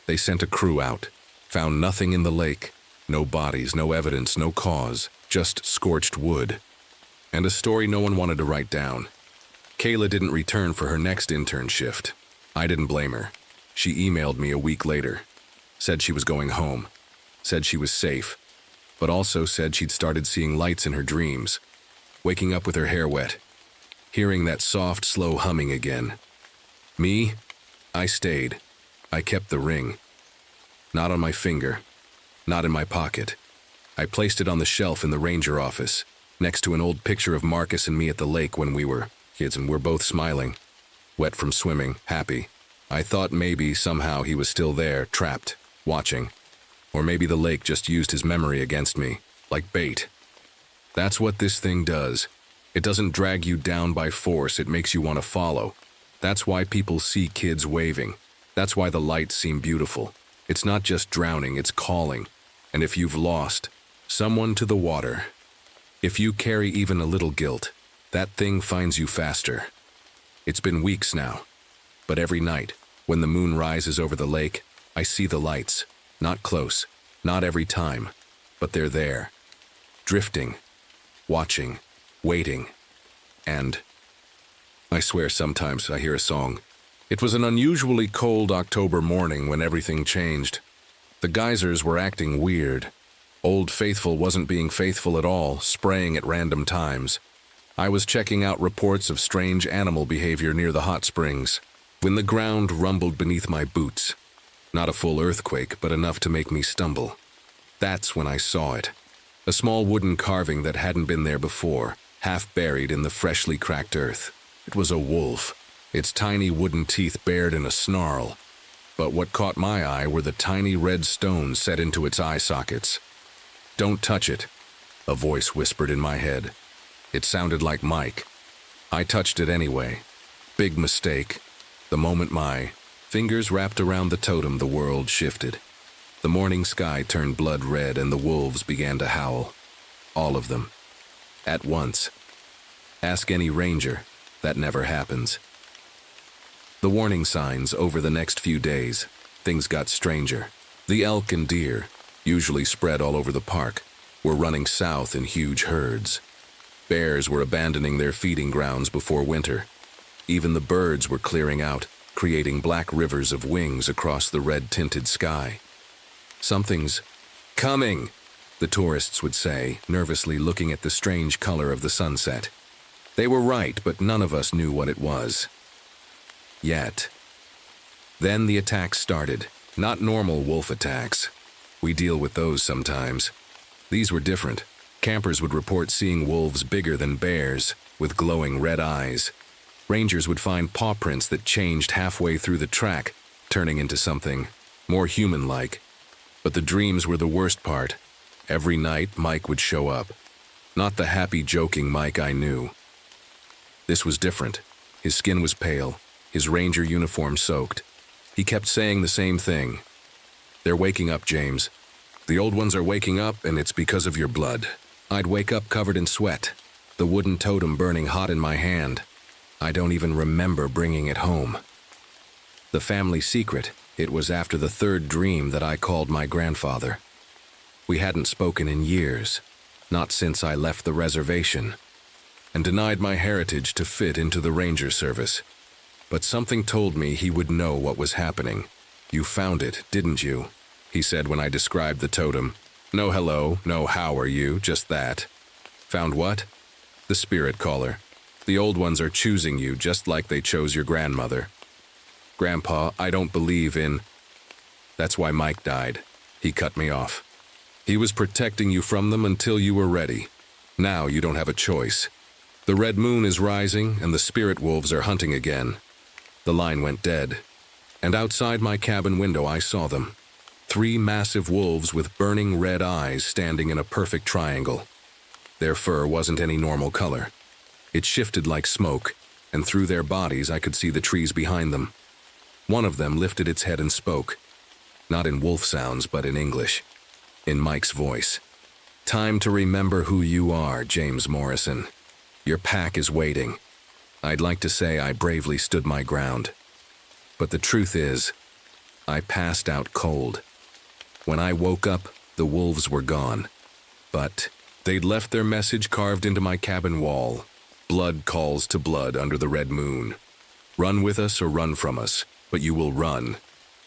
They sent a crew out, found nothing in the lake, no bodies, no evidence, no cause, just scorched wood. And a story no one wanted to write down. Kayla didn't return for her next intern shift. I didn't blame her. She emailed me a week later, said she was going home, said she was safe. but also said she'd started seeing lights in her dreams, waking up with her hair wet, hearing that soft, slow humming again. Me? I stayed. I kept the ring. Not on my finger, not in my pocket. I placed it on the shelf in the ranger office, next to an old picture of Marcus and me at the lake when we were kids, and we're both smiling, wet from swimming, happy. I thought maybe somehow he was still there, trapped, watching. Or maybe the lake just used his memory against me, like bait. That's what this thing does. It doesn't drag you down by force, it makes you want to follow. That's why people see kids waving. That's why the lights seem beautiful. It's not just drowning, it's calling. And if you've lost someone to the water, if you carry even a little guilt, that thing finds you faster. It's been weeks now, but every night, when the moon rises over the lake, I see the lights. Not close, not every time, but they're there. Drifting, watching, waiting, and I swear sometimes I hear a song. It was an unusually cold October morning when everything changed. The geysers were acting weird. Old Faithful wasn't being faithful at all, spraying at random times. I was checking out reports of strange animal behavior near the hot springs, when the ground rumbled beneath my boots. Not a full earthquake, but enough to make me stumble. That's when I saw it. A small wooden carving that hadn't been there before, half buried in the freshly cracked earth. It was a wolf, its tiny wooden teeth bared in a snarl. But what caught my eye were the tiny red stones set into its eye sockets. "Don't touch it," a voice whispered in my head. It sounded like Mike. I touched it anyway. Big mistake. The moment my fingers wrapped around the totem, the world shifted. The morning sky turned blood red and the wolves began to howl. All of them. At once. Ask any ranger. That never happens. The warning signs over the next few days, things got stranger. The elk and deer, usually spread all over the park, were running south in huge herds. Bears were abandoning their feeding grounds before winter. Even the birds were clearing out, creating black rivers of wings across the red-tinted sky. "Something's coming," the tourists would say, nervously looking at the strange color of the sunset. They were right, but none of us knew what it was. Yet. Then the attacks started. Not normal wolf attacks. We deal with those sometimes. These were different. Campers would report seeing wolves bigger than bears, with glowing red eyes. Rangers would find paw prints that changed halfway through the track, turning into something more human-like. But the dreams were the worst part. Every night, Mike would show up. Not the happy, joking Mike I knew. This was different. His skin was pale, his ranger uniform soaked. He kept saying the same thing. "They're waking up, James. The old ones are waking up, and it's because of your blood." I'd wake up covered in sweat, the wooden totem burning hot in my hand. I don't even remember bringing it home. The family secret, it was after the third dream that I called my grandfather. We hadn't spoken in years, not since I left the reservation, and denied my heritage to fit into the ranger service. But something told me he would know what was happening. "You found it, didn't you?" he said when I described the totem. "No hello, no how are you, just that." "Found what?" "The spirit caller. The old ones are choosing you just like they chose your grandmother." "Grandpa, I don't believe in—" "That's why Mike died." He cut me off. "He was protecting you from them until you were ready. Now you don't have a choice. The red moon is rising and the spirit wolves are hunting again." The line went dead, and outside my cabin window I saw them. 3 massive wolves with burning red eyes standing in a perfect triangle. Their fur wasn't any normal color. It shifted like smoke, and through their bodies I could see the trees behind them. One of them lifted its head and spoke. Not in wolf sounds, but in English. In Mike's voice. "Time to remember who you are, James Morrison. Your pack is waiting." I'd like to say I bravely stood my ground. But the truth is, I passed out cold. When I woke up, the wolves were gone. But they'd left their message carved into my cabin wall. Blood calls to blood under the red moon. Run with us or run from us, but you will run.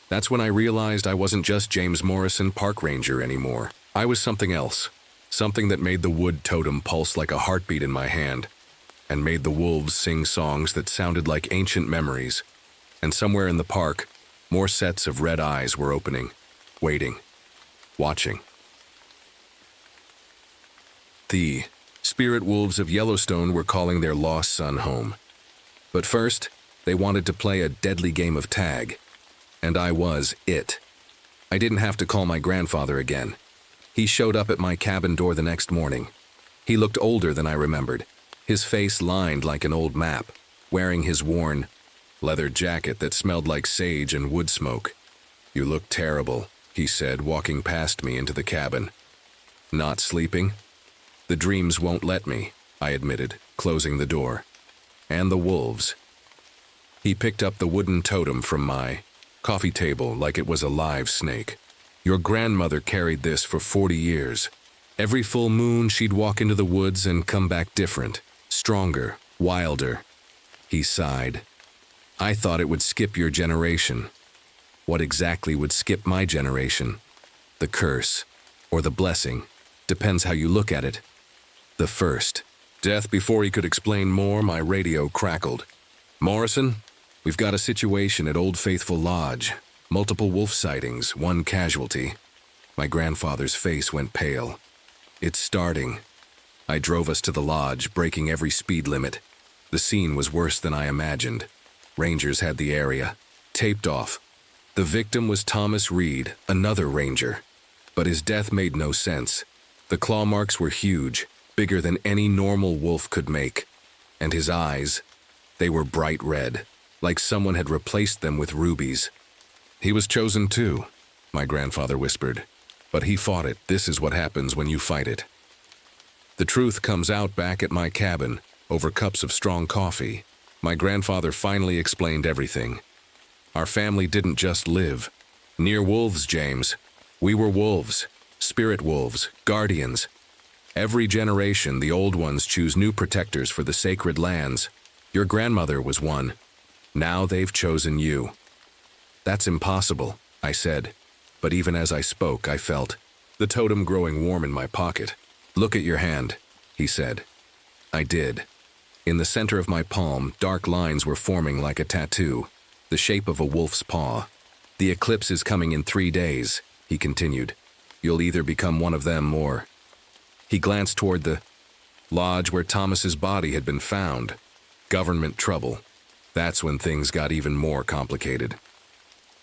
That's when I realized I wasn't just James Morrison, park ranger anymore. I was something else. Something that made the wood totem pulse like a heartbeat in my hand, and made the wolves sing songs that sounded like ancient memories. And somewhere in the park, more sets of red eyes were opening, waiting, watching. The spirit wolves of Yellowstone were calling their lost son home. But first, they wanted to play a deadly game of tag. And I was it. I didn't have to call my grandfather again. He showed up at my cabin door the next morning. He looked older than I remembered, his face lined like an old map, wearing his worn leather jacket that smelled like sage and wood smoke. "You look terrible," he said, walking past me into the cabin. "Not sleeping?" "The dreams won't let me," I admitted, closing the door. "And the wolves." He picked up the wooden totem from my coffee table like it was a live snake. "Your grandmother carried this for 40 years. Every full moon she'd walk into the woods and come back different, stronger, wilder." He sighed. "I thought it would skip your generation." What exactly would skip my generation? The curse, or the blessing, depends how you look at it. The first. Death. Before he could explain more, my radio crackled. "Morrison, we've got a situation at Old Faithful Lodge. Multiple wolf sightings, one casualty." My grandfather's face went pale. "It's starting." I drove us to the lodge, breaking every speed limit. The scene was worse than I imagined. Rangers had the area taped off. The victim was Thomas Reed, another ranger. But his death made no sense. The claw marks were huge, bigger than any normal wolf could make. And his eyes, they were bright red, like someone had replaced them with rubies. "He was chosen too," my grandfather whispered. "But he fought it. This is what happens when you fight it." The truth comes out back at my cabin, over cups of strong coffee. My grandfather finally explained everything. Our family didn't just live near wolves, James. We were wolves, spirit wolves, guardians. Every generation, the old ones choose new protectors for the sacred lands. Your grandmother was one. Now they've chosen you. "That's impossible," I said. But even as I spoke, I felt the totem growing warm in my pocket. "Look at your hand," he said. I did. In the center of my palm, dark lines were forming like a tattoo, the shape of a wolf's paw. "The eclipse is coming in 3 days," he continued. "You'll either become one of them or—" He glanced toward the lodge where Thomas's body had been found. Government trouble. That's when things got even more complicated.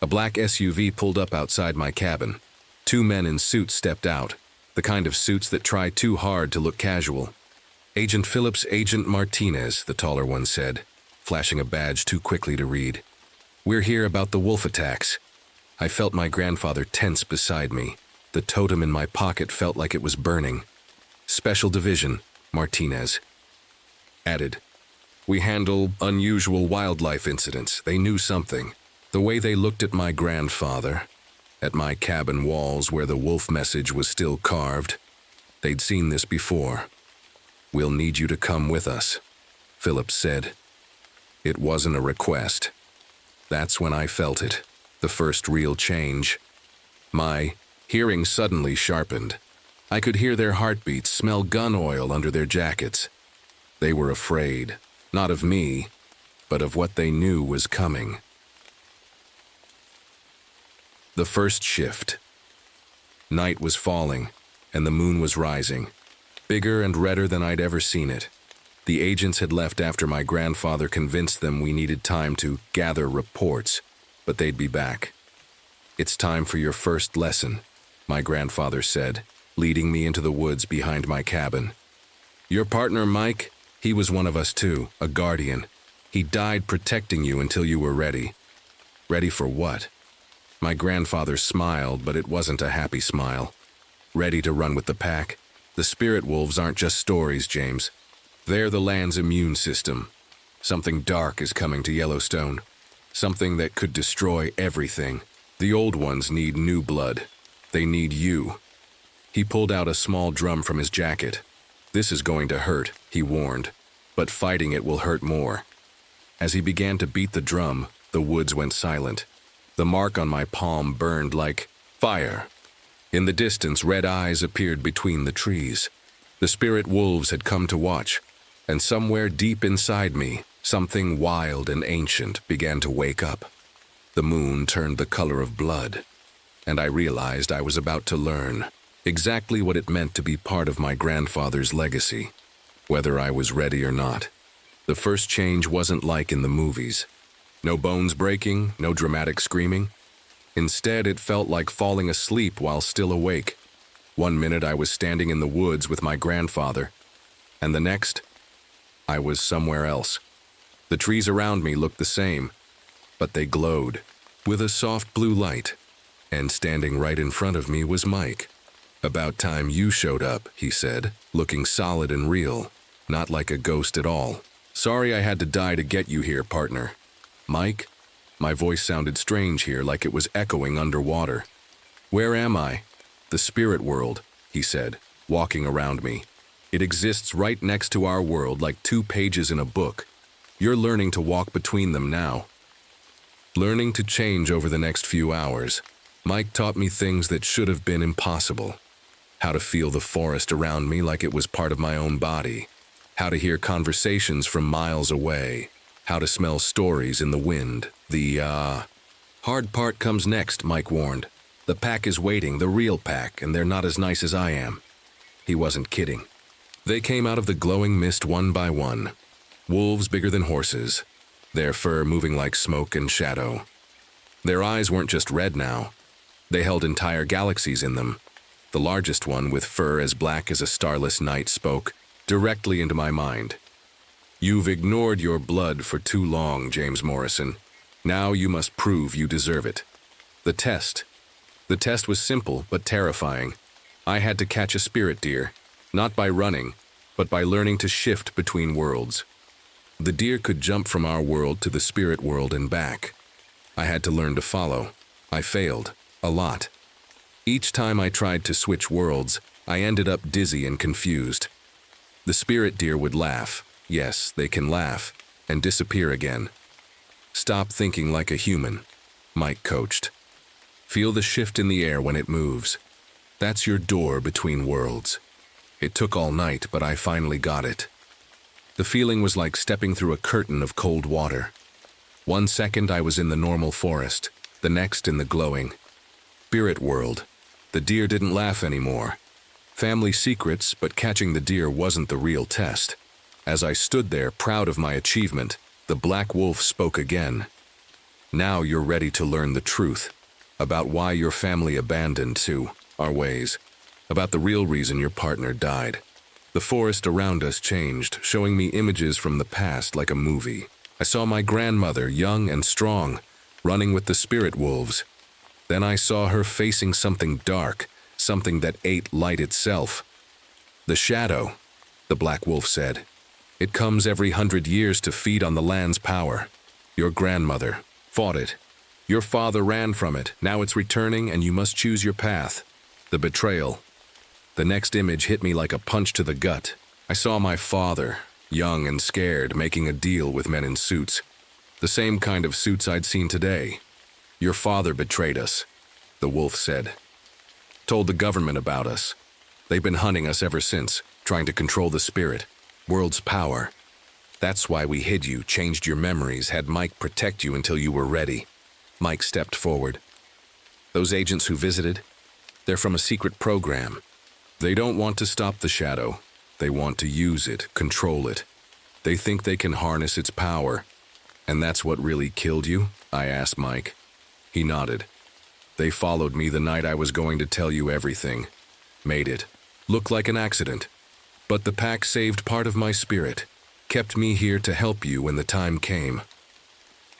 A black SUV pulled up outside my cabin. 2 men in suits stepped out, the kind of suits that try too hard to look casual. "Agent Phillips, Agent Martinez," the taller one said, flashing a badge too quickly to read. "We're here about the wolf attacks." I felt my grandfather tense beside me. The totem in my pocket felt like it was burning. "Special Division," Martinez added. "We handle unusual wildlife incidents." They knew something. The way they looked at my grandfather, at my cabin walls where the wolf message was still carved, they'd seen this before. "We'll need you to come with us," Phillips said. It wasn't a request. That's when I felt it, the first real change. My hearing suddenly sharpened. I could hear their heartbeats, smell gun oil under their jackets. They were afraid, not of me, but of what they knew was coming. The first shift. Night was falling, and the moon was rising, bigger and redder than I'd ever seen it. The agents had left after my grandfather convinced them we needed time to gather reports, but they'd be back. "It's time for your first lesson," my grandfather said, leading me into the woods behind my cabin. "Your partner, Mike, he was one of us too, a guardian. He died protecting you until you were ready." "Ready for what?" My grandfather smiled, but it wasn't a happy smile. "Ready to run with the pack. The spirit wolves aren't just stories, James. They're the land's immune system. Something dark is coming to Yellowstone. Something that could destroy everything. The old ones need new blood. They need you." He pulled out a small drum from his jacket. "This is going to hurt," he warned, "but fighting it will hurt more." As he began to beat the drum, the woods went silent. The mark on my palm burned like fire. In the distance, red eyes appeared between the trees. The spirit wolves had come to watch, and somewhere deep inside me, something wild and ancient began to wake up. The moon turned the color of blood, and I realized I was about to learn exactly what it meant to be part of my grandfather's legacy, whether I was ready or not. The first change wasn't like in the movies. No bones breaking, no dramatic screaming. Instead, it felt like falling asleep while still awake. One minute I was standing in the woods with my grandfather, and the next, I was somewhere else. The trees around me looked the same, but they glowed with a soft blue light, and standing right in front of me was Mike. "About time you showed up," he said, looking solid and real, not like a ghost at all. "Sorry I had to die to get you here, partner." "Mike?" My voice sounded strange here, like it was echoing underwater. "Where am I?" "The spirit world," he said, walking around me. "It exists right next to our world, like 2 pages in a book. You're learning to walk between them now." Learning to change over the next few hours, Mike taught me things that should have been impossible. How to feel the forest around me like it was part of my own body. How to hear conversations from miles away. How to smell stories in the wind. The hard part comes next, Mike warned. "The pack is waiting, the real pack, and they're not as nice as I am." He wasn't kidding. They came out of the glowing mist one by one. Wolves bigger than horses, their fur moving like smoke and shadow. Their eyes weren't just red now. They held entire galaxies in them. The largest one, with fur as black as a starless night, spoke directly into my mind. "You've ignored your blood for too long, James Morrison. Now you must prove you deserve it." The test. The test was simple but terrifying. I had to catch a spirit deer, not by running, but by learning to shift between worlds. The deer could jump from our world to the spirit world and back. I had to learn to follow. I failed, a lot. Each time I tried to switch worlds, I ended up dizzy and confused. The spirit deer would laugh. Yes, they can laugh, and disappear again. "Stop thinking like a human," Mike coached. "Feel the shift in the air when it moves. That's your door between worlds." It took all night, but I finally got it. The feeling was like stepping through a curtain of cold water. 1 second I was in the normal forest, the next in the glowing spirit world. The deer didn't laugh anymore. Family secrets, but catching the deer wasn't the real test. As I stood there, proud of my achievement, the black wolf spoke again. "Now you're ready to learn the truth about why your family abandoned too our ways, about the real reason your partner died." The forest around us changed, showing me images from the past like a movie. I saw my grandmother, young and strong, running with the spirit wolves. Then I saw her facing something dark, something that ate light itself. "The shadow," the black wolf said. "It comes every 100 years to feed on the land's power. Your grandmother fought it. Your father ran from it. Now it's returning, and you must choose your path." The betrayal. The next image hit me like a punch to the gut. I saw my father, young and scared, making a deal with men in suits. The same kind of suits I'd seen today. "Your father betrayed us," the wolf said. "Told the government about us. They've been hunting us ever since, trying to control the spirit, world's power. That's why we hid you, changed your memories, had Mike protect you until you were ready." Mike stepped forward. "Those agents who visited, they're from a secret program. They don't want to stop the shadow. They want to use it, control it. They think they can harness its power. And that's what really killed you?" I asked Mike. He nodded. "They followed me the night I was going to tell you everything. Made it look like an accident. But the pack saved part of my spirit, kept me here to help you when the time came."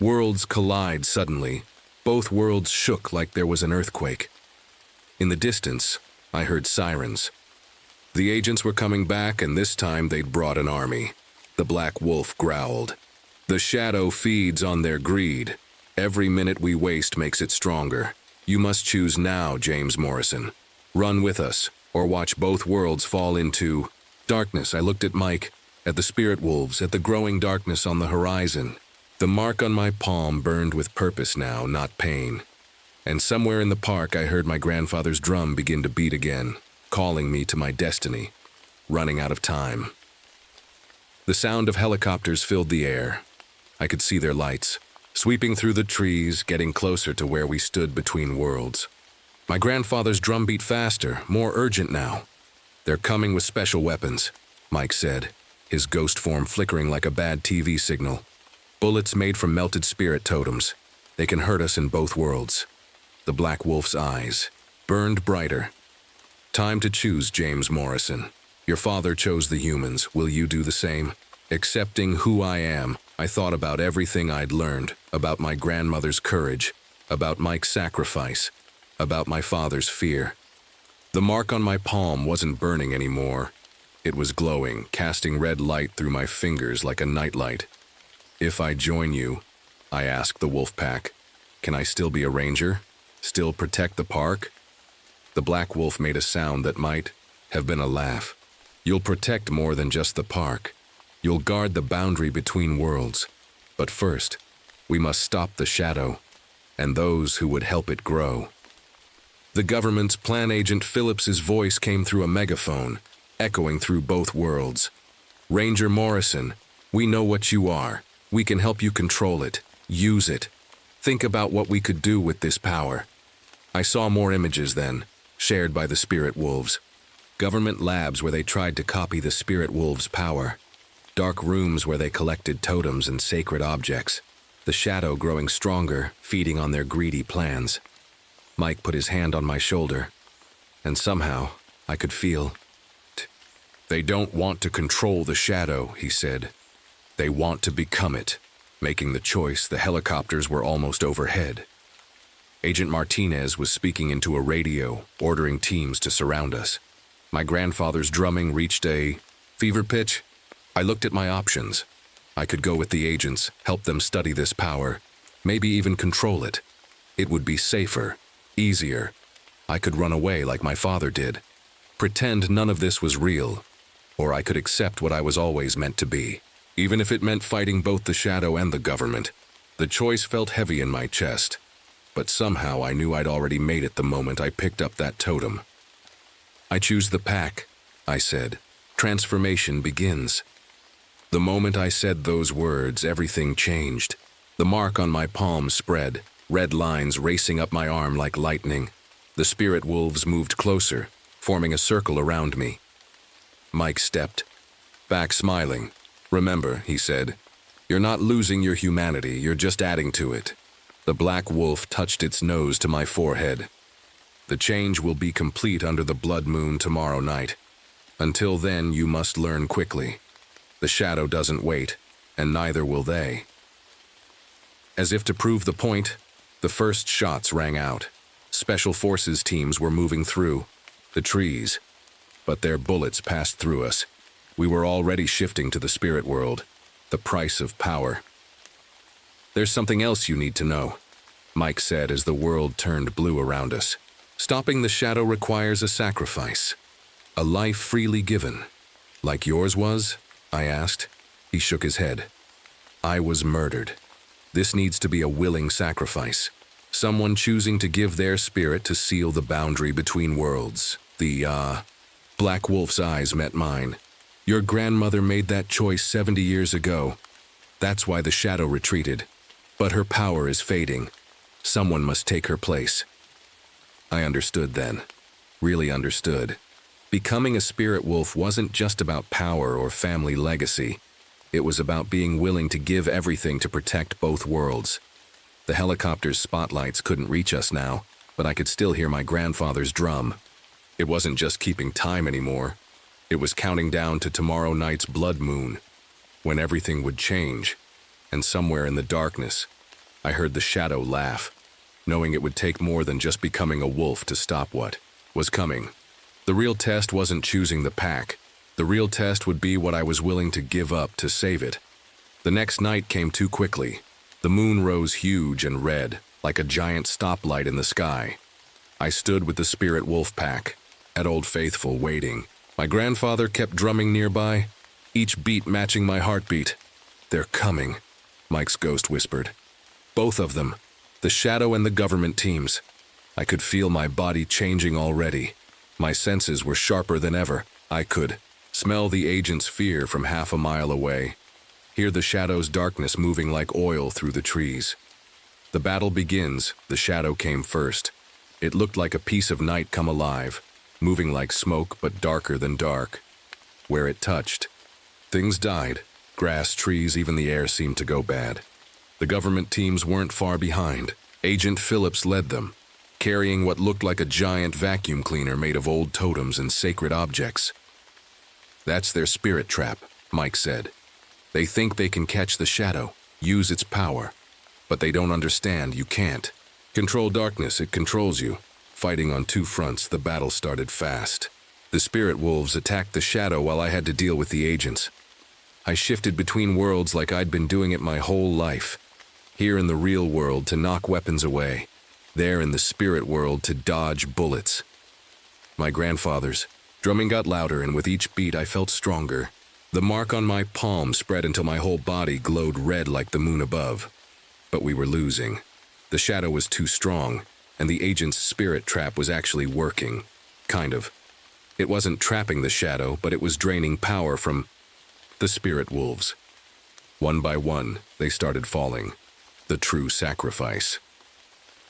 Worlds collide suddenly. Both worlds shook like there was an earthquake. In the distance, I heard sirens. The agents were coming back, and this time they'd brought an army. The black wolf growled. "The shadow feeds on their greed. Every minute we waste makes it stronger. You must choose now, James Morrison. Run with us, or watch both worlds fall into darkness." I looked at Mike, at the spirit wolves, at the growing darkness on the horizon. The mark on my palm burned with purpose now, not pain. And somewhere in the park, I heard my grandfather's drum begin to beat again, calling me to my destiny, running out of time. The sound of helicopters filled the air. I could see their lights, sweeping through the trees, getting closer to where we stood between worlds. My grandfather's drum beat faster, more urgent now. "They're coming with special weapons," Mike said, his ghost form flickering like a bad TV signal. "Bullets made from melted spirit totems. They can hurt us in both worlds." The Black Wolf's eyes burned brighter. "Time to choose, James Morrison. Your father chose the humans. Will you do the same?" Accepting who I am, I thought about everything I'd learned, about my grandmother's courage, about Mike's sacrifice, about my father's fear. The mark on my palm wasn't burning anymore. It was glowing, casting red light through my fingers like a nightlight. "If I join you," I asked the wolf pack, "can I still be a ranger? Still protect the park?" The Black Wolf made a sound that might have been a laugh. "You'll protect more than just the park. You'll guard the boundary between worlds. But first, we must stop the shadow, and those who would help it grow." The government's plan agent Phillips's voice came through a megaphone, echoing through both worlds. "Ranger Morrison, we know what you are. We can help you control it. Use it. Think about what we could do with this power." I saw more images then, shared by the Spirit Wolves. Government labs where they tried to copy the Spirit Wolves' power. Dark rooms where they collected totems and sacred objects. The shadow growing stronger, feeding on their greedy plans. Mike put his hand on my shoulder, and somehow I could feel it. "They don't want to control the shadow," he said. "They want to become it." Making the choice, the helicopters were almost overhead. Agent Martinez was speaking into a radio, ordering teams to surround us. My grandfather's drumming reached a fever pitch. I looked at my options. I could go with the agents, help them study this power, maybe even control it. It would be safer, easier. I could run away like my father did, pretend none of this was real, or I could accept what I was always meant to be, even if it meant fighting both the shadow and the government. The choice felt heavy in my chest, but somehow I knew I'd already made it the moment I picked up that totem. "I choose the pack," I said. "Transformation begins." The moment I said those words, everything changed. The mark on my palm spread, red lines racing up my arm like lightning. The Spirit Wolves moved closer, forming a circle around me. Mike stepped back, smiling. "Remember," he said, "you're not losing your humanity, you're just adding to it." The Black Wolf touched its nose to my forehead. "The change will be complete under the blood moon tomorrow night. Until then, you must learn quickly. The shadow doesn't wait, and neither will they." As if to prove the point, the first shots rang out. Special Forces teams were moving through the trees, but their bullets passed through us. We were already shifting to the spirit world, the price of power. "There's something else you need to know," Mike said as the world turned blue around us. "Stopping the shadow requires a sacrifice, a life freely given." "Like yours was?" I asked. He shook his head. "I was murdered. This needs to be a willing sacrifice. Someone choosing to give their spirit to seal the boundary between worlds." The Black Wolf's eyes met mine. "Your grandmother made that choice 70 years ago. That's why the shadow retreated. But her power is fading. Someone must take her place." I understood then. Really understood. Becoming a spirit wolf wasn't just about power or family legacy. It was about being willing to give everything to protect both worlds. The helicopter's spotlights couldn't reach us now, but I could still hear my grandfather's drum. It wasn't just keeping time anymore. It was counting down to tomorrow night's blood moon, when everything would change. And somewhere in the darkness, I heard the shadow laugh, knowing it would take more than just becoming a wolf to stop what was coming. The real test wasn't choosing the pack. The real test would be what I was willing to give up to save it. The next night came too quickly. The moon rose huge and red, like a giant stoplight in the sky. I stood with the spirit wolf pack, at Old Faithful, waiting. My grandfather kept drumming nearby, each beat matching my heartbeat. "They're coming," Mike's ghost whispered. "Both of them, the shadow and the government teams. I could feel my body changing already. My senses were sharper than ever. I could smell the agent's fear from half a mile away, hear the shadow's darkness moving like oil through the trees. The battle begins. The shadow came first. It looked like a piece of night come alive, moving like smoke but darker than dark. Where it touched, things died. Grass, trees, even the air seemed to go bad. The government teams weren't far behind. Agent Phillips led them, carrying what looked like a giant vacuum cleaner made of old totems and sacred objects. "That's their spirit trap," Mike said. "They think they can catch the shadow, use its power. But they don't understand you can't. Control darkness, it controls you." Fighting on two fronts, the battle started fast. The spirit wolves attacked the shadow while I had to deal with the agents. I shifted between worlds like I'd been doing it my whole life. Here in the real world to knock weapons away. There in the spirit world to dodge bullets. My grandfather's drumming got louder, and with each beat I felt stronger. The mark on my palm spread until my whole body glowed red like the moon above. But we were losing. The shadow was too strong, and the agent's spirit trap was actually working. Kind of. It wasn't trapping the shadow, but it was draining power from the spirit wolves. One by one, they started falling. The true sacrifice.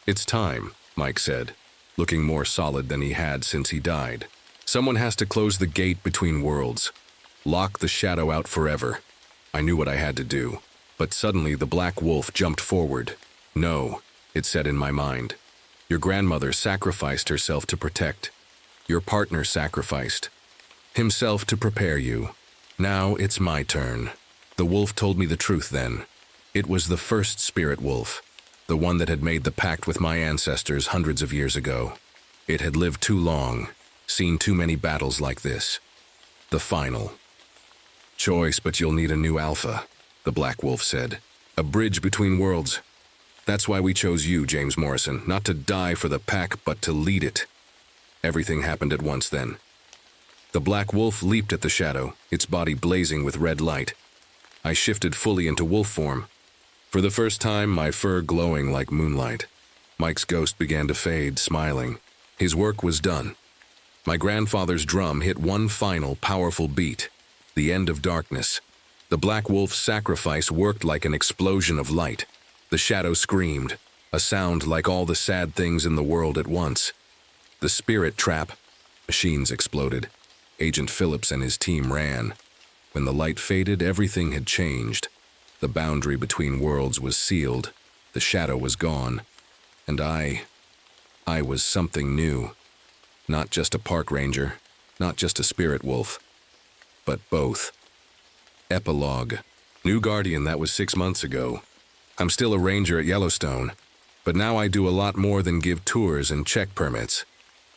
"It's time," Mike said, looking more solid than he had since he died. "Someone has to close the gate between worlds. Lock the shadow out forever." I knew what I had to do, but suddenly the black wolf jumped forward. "No," it said in my mind. "Your grandmother sacrificed herself to protect. Your partner sacrificed himself to prepare you. Now it's my turn." The wolf told me the truth then. It was the first spirit wolf, the one that had made the pact with my ancestors hundreds of years ago. It had lived too long, seen too many battles like this. The final choice, but you'll need a new alpha, the black wolf said. "A bridge between worlds. That's why we chose you, James Morrison, not to die for the pack, but to lead it." Everything happened at once then. The black wolf leaped at the shadow, its body blazing with red light. I shifted fully into wolf form. For the first time, my fur glowing like moonlight. Mike's ghost began to fade, smiling. His work was done. My grandfather's drum hit one final, powerful beat. The end of darkness. The black wolf's sacrifice worked like an explosion of light. The shadow screamed, a sound like all the sad things in the world at once. The spirit trap. Machines exploded. Agent Phillips and his team ran. When the light faded, everything had changed. The boundary between worlds was sealed. The shadow was gone. And I was something new. Not just a park ranger, not just a spirit wolf, but both. Epilogue. New Guardian, that was 6 months ago. I'm still a ranger at Yellowstone, but now I do a lot more than give tours and check permits.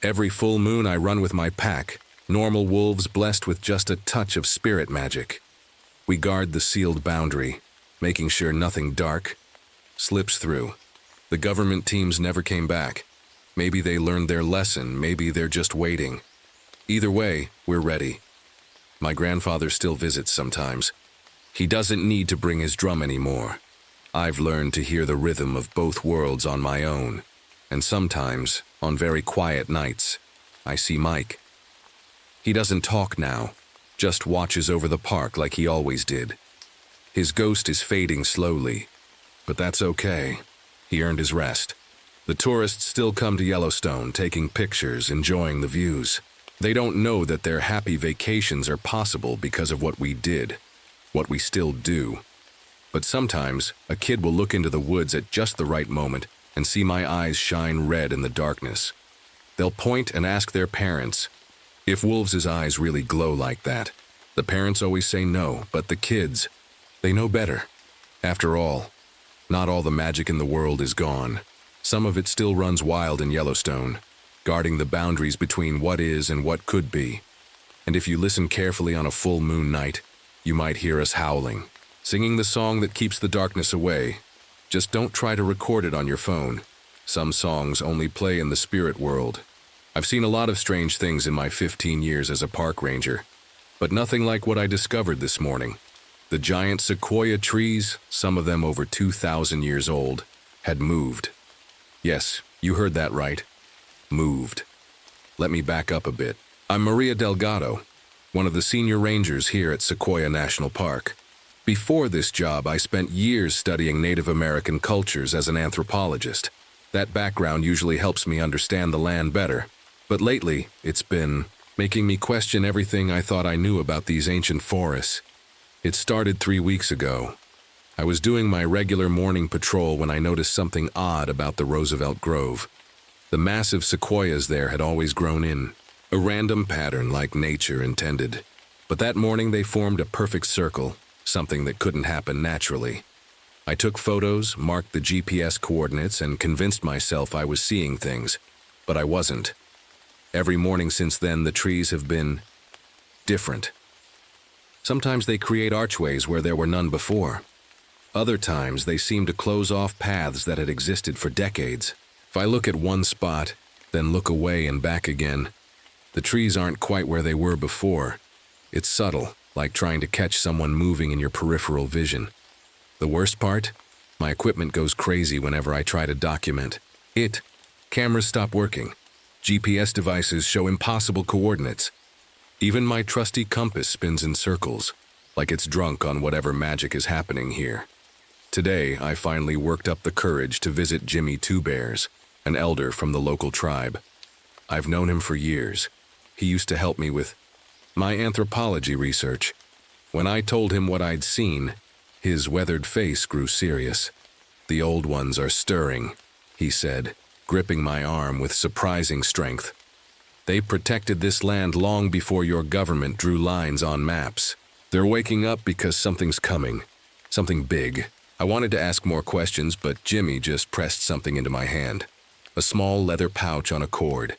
Every full moon I run with my pack, normal wolves blessed with just a touch of spirit magic. We guard the sealed boundary, making sure nothing dark slips through. The government teams never came back. Maybe they learned their lesson, maybe they're just waiting. Either way, we're ready. My grandfather still visits sometimes. He doesn't need to bring his drum anymore. I've learned to hear the rhythm of both worlds on my own. And sometimes, on very quiet nights, I see Mike. He doesn't talk now, just watches over the park like he always did. His ghost is fading slowly, but that's okay. He earned his rest. The tourists still come to Yellowstone, taking pictures, enjoying the views. They don't know that their happy vacations are possible because of what we did, what we still do. But sometimes, a kid will look into the woods at just the right moment and see my eyes shine red in the darkness. They'll point and ask their parents if wolves' eyes really glow like that. The parents always say no, but the kids, they know better. After all, not all the magic in the world is gone. Some of it still runs wild in Yellowstone, guarding the boundaries between what is and what could be. And if you listen carefully on a full moon night, you might hear us howling, singing the song that keeps the darkness away. Just don't try to record it on your phone. Some songs only play in the spirit world. I've seen a lot of strange things in my 15 years as a park ranger, but nothing like what I discovered this morning. The giant sequoia trees, some of them over 2,000 years old, had moved. Yes, you heard that right. moved. Let me back up a bit. I'm Maria Delgado, one of the senior rangers here at Sequoia National Park. Before this job, I spent years studying Native American cultures as an anthropologist. That background usually helps me understand the land better. But lately, it's been making me question everything I thought I knew about these ancient forests. It started 3 weeks ago. I was doing my regular morning patrol when I noticed something odd about the Roosevelt Grove. The massive sequoias there had always grown in a random pattern like nature intended. But that morning they formed a perfect circle, something that couldn't happen naturally. I took photos, marked the GPS coordinates, and convinced myself I was seeing things, but I wasn't. Every morning since then, the trees have been different. Sometimes they create archways where there were none before. Other times, they seem to close off paths that had existed for decades. If I look at one spot, then look away and back again, the trees aren't quite where they were before. It's subtle, like trying to catch someone moving in your peripheral vision. The worst part? My equipment goes crazy whenever I try to document it. Cameras stop working. GPS devices show impossible coordinates. Even my trusty compass spins in circles, like it's drunk on whatever magic is happening here. Today, I finally worked up the courage to visit Jimmy Two Bears, an elder from the local tribe. I've known him for years. He used to help me with my anthropology research. When I told him what I'd seen, his weathered face grew serious. "The old ones are stirring," he said, gripping my arm with surprising strength. "They protected this land long before your government drew lines on maps. They're waking up because something's coming. Something big." I wanted to ask more questions, but Jimmy just pressed something into my hand. A small leather pouch on a cord.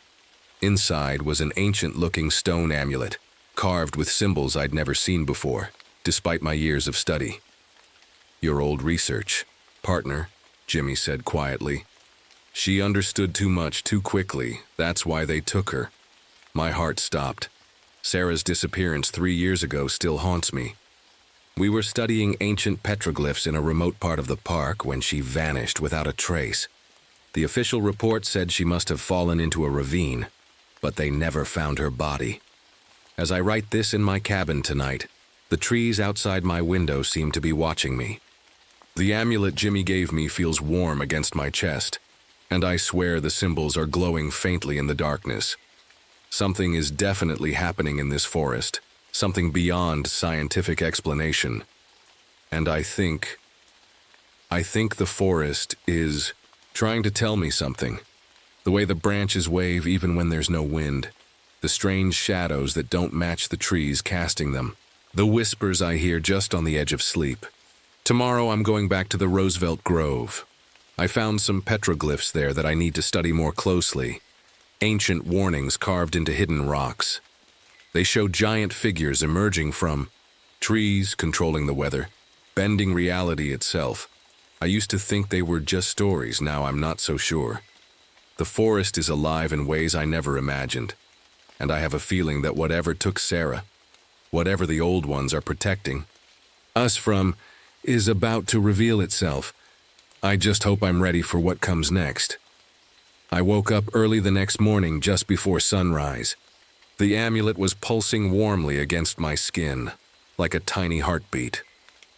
Inside was an ancient-looking stone amulet, carved with symbols I'd never seen before, despite my years of study. "Your old research partner," Jimmy said quietly. "She understood too much too quickly. That's why they took her." My heart stopped. Sarah's disappearance 3 years ago still haunts me. We were studying ancient petroglyphs in a remote part of the park when she vanished without a trace. The official report said she must have fallen into a ravine, but they never found her body. As I write this in my cabin tonight, the trees outside my window seem to be watching me. The amulet Jimmy gave me feels warm against my chest, and I swear the symbols are glowing faintly in the darkness. Something is definitely happening in this forest, something beyond scientific explanation. And I think the forest is trying to tell me something. The way the branches wave even when there's no wind. The strange shadows that don't match the trees casting them. The whispers I hear just on the edge of sleep. Tomorrow I'm going back to the Roosevelt Grove. I found some petroglyphs there that I need to study more closely. Ancient warnings carved into hidden rocks. They show giant figures emerging from trees controlling the weather, bending reality itself. I used to think they were just stories, now I'm not so sure. The forest is alive in ways I never imagined, and I have a feeling that whatever took Sarah, whatever the old ones are protecting us from, is about to reveal itself. I just hope I'm ready for what comes next. I woke up early the next morning just before sunrise. The amulet was pulsing warmly against my skin, like a tiny heartbeat.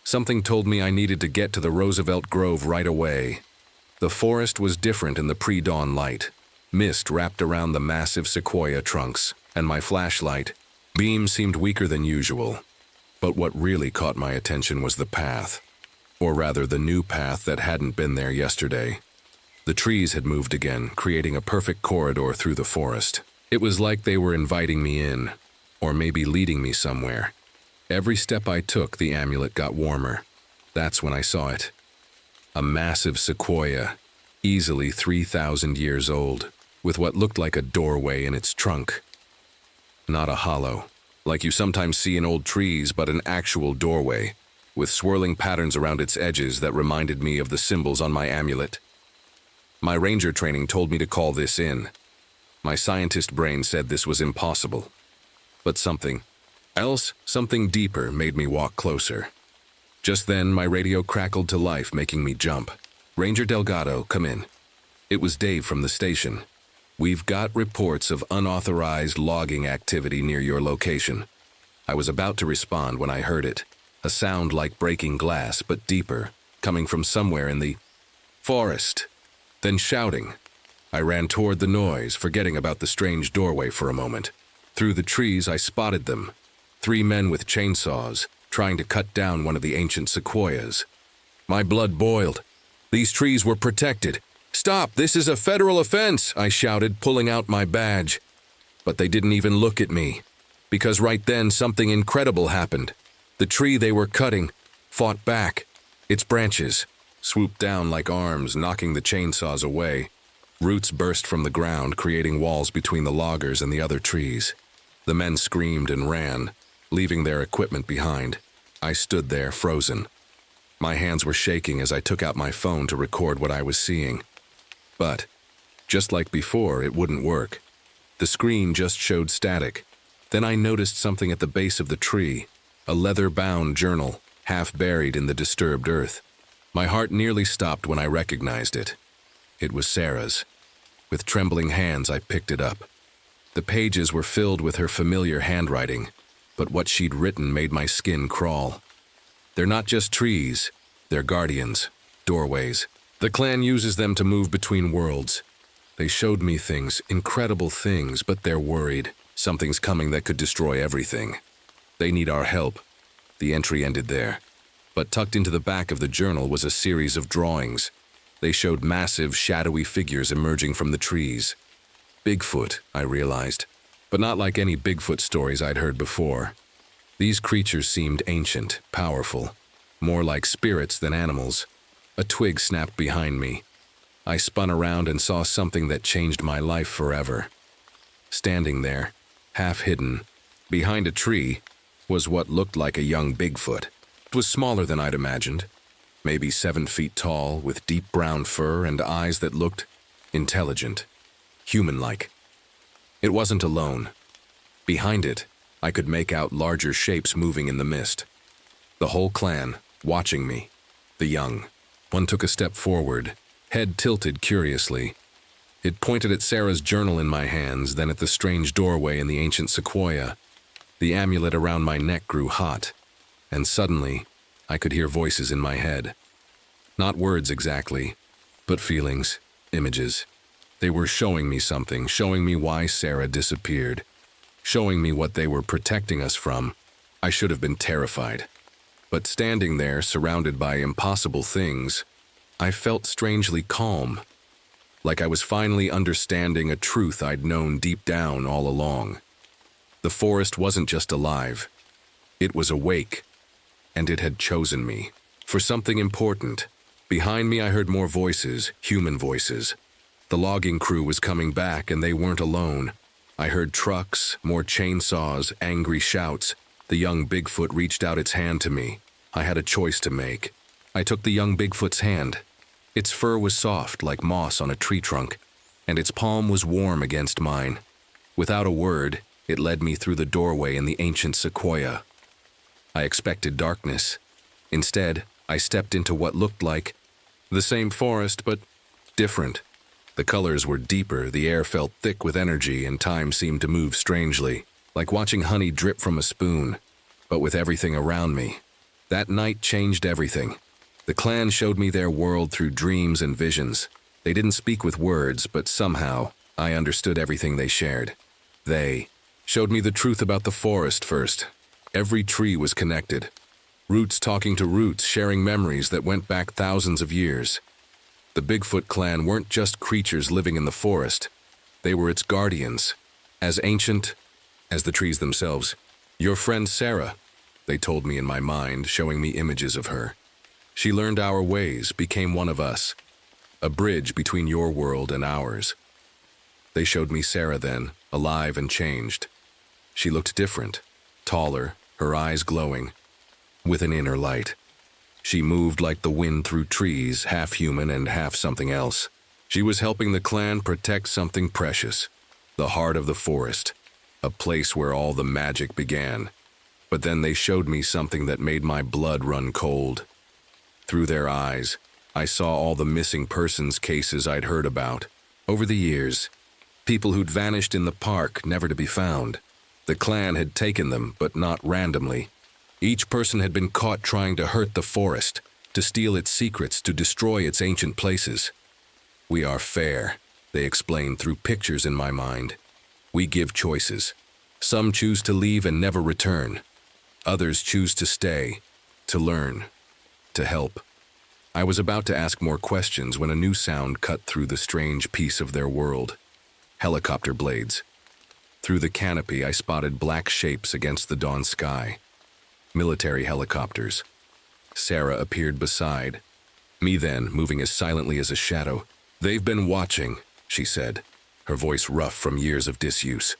Something told me I needed to get to the Roosevelt Grove right away. The forest was different in the pre-dawn light. Mist wrapped around the massive sequoia trunks, and my flashlight beam seemed weaker than usual. But what really caught my attention was the path, or rather the new path that hadn't been there yesterday. The trees had moved again, creating a perfect corridor through the forest. It was like they were inviting me in, or maybe leading me somewhere. Every step I took, the amulet got warmer. That's when I saw it. A massive sequoia, easily 3,000 years old, with what looked like a doorway in its trunk. Not a hollow, like you sometimes see in old trees, but an actual doorway, with swirling patterns around its edges that reminded me of the symbols on my amulet. My ranger training told me to call this in. My scientist brain said this was impossible. But something deeper made me walk closer. Just then, my radio crackled to life, making me jump. "Ranger Delgado, come in." It was Dave from the station. We've got reports of unauthorized logging activity near your location. I was about to respond when I heard it. A sound like breaking glass, but deeper, coming from somewhere in the forest. Then shouting. I ran toward the noise, forgetting about the strange doorway for a moment. Through the trees, I spotted them. 3 men with chainsaws, trying to cut down one of the ancient sequoias. My blood boiled. These trees were protected. "Stop! This is a federal offense!" I shouted, pulling out my badge. But they didn't even look at me, because right then something incredible happened. The tree they were cutting fought back. Its branches swooped down like arms, knocking the chainsaws away. Roots burst from the ground, creating walls between the loggers and the other trees. The men screamed and ran, leaving their equipment behind. I stood there, frozen. My hands were shaking as I took out my phone to record what I was seeing. But, just like before, it wouldn't work. The screen just showed static. Then I noticed something at the base of the tree, a leather-bound journal, half buried in the disturbed earth. My heart nearly stopped when I recognized it. It was Sarah's. With trembling hands, I picked it up. The pages were filled with her familiar handwriting, but what she'd written made my skin crawl. They're not just trees, they're guardians, doorways. The clan uses them to move between worlds. They showed me things, incredible things, but they're worried. Something's coming that could destroy everything. They need our help. The entry ended there. But tucked into the back of the journal was a series of drawings. They showed massive, shadowy figures emerging from the trees. Bigfoot, I realized, but not like any Bigfoot stories I'd heard before. These creatures seemed ancient, powerful, more like spirits than animals. A twig snapped behind me. I spun around and saw something that changed my life forever. Standing there, half hidden, behind a tree, was what looked like a young Bigfoot. It was smaller than I'd imagined, maybe 7 feet tall, with deep brown fur and eyes that looked intelligent, human-like. It wasn't alone. Behind it, I could make out larger shapes moving in the mist. The whole clan, watching me. The young. One took a step forward, head tilted curiously. It pointed at Sarah's journal in my hands, then at the strange doorway in the ancient sequoia. The amulet around my neck grew hot, and suddenly, I could hear voices in my head. Not words exactly, but feelings, images. They were showing me something, showing me why Sarah disappeared, showing me what they were protecting us from. I should have been terrified. But standing there, surrounded by impossible things, I felt strangely calm, like I was finally understanding a truth I'd known deep down all along. The forest wasn't just alive. It was awake, and it had chosen me for something important. Behind me, I heard more voices, human voices. The logging crew was coming back, and they weren't alone. I heard trucks, more chainsaws, angry shouts. The young Bigfoot reached out its hand to me. I had a choice to make. I took the young Bigfoot's hand. Its fur was soft, like moss on a tree trunk, and its palm was warm against mine. Without a word, it led me through the doorway in the ancient sequoia. I expected darkness. Instead, I stepped into what looked like the same forest, but different. The colors were deeper, the air felt thick with energy, and time seemed to move strangely, like watching honey drip from a spoon, but with everything around me. That night changed everything. The clan showed me their world through dreams and visions. They didn't speak with words, but somehow I understood everything they shared. They showed me the truth about the forest first. Every tree was connected. Roots talking to roots, sharing memories that went back thousands of years. The Bigfoot clan weren't just creatures living in the forest. They were its guardians, as ancient as the trees themselves. Your friend Sarah, they told me in my mind, showing me images of her. She learned our ways, became one of us, a bridge between your world and ours. They showed me Sarah then, alive and changed. She looked different, taller, her eyes glowing, with an inner light. She moved like the wind through trees, half human and half something else. She was helping the clan protect something precious, the heart of the forest, a place where all the magic began. But then they showed me something that made my blood run cold. Through their eyes, I saw all the missing persons cases I'd heard about. Over the years, People who'd vanished in the park, never to be found. The clan had taken them, but not randomly. Each person had been caught trying to hurt the forest, to steal its secrets, to destroy its ancient places. We are fair, they explained through pictures in my mind. We give choices. Some choose to leave and never return. Others choose to stay, to learn, to help. I was about to ask more questions when a new sound cut through the strange peace of their world. Helicopter blades. Through the canopy, I spotted black shapes against the dawn sky. Military helicopters. Sarah appeared beside me then, moving as silently as a shadow. "They've been watching," she said, her voice rough from years of disuse.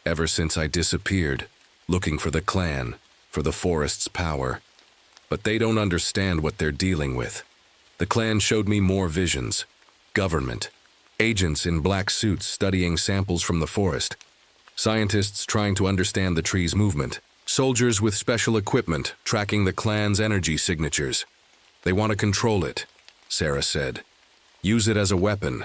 "Ever since I disappeared, looking for the clan, for the forest's power. But they don't understand what they're dealing with. The clan showed me more visions. Government. Agents in black suits studying samples from the forest. Scientists trying to understand the tree's movement. Soldiers with special equipment tracking the clan's energy signatures. They want to control it," Sarah said. "Use it as a weapon.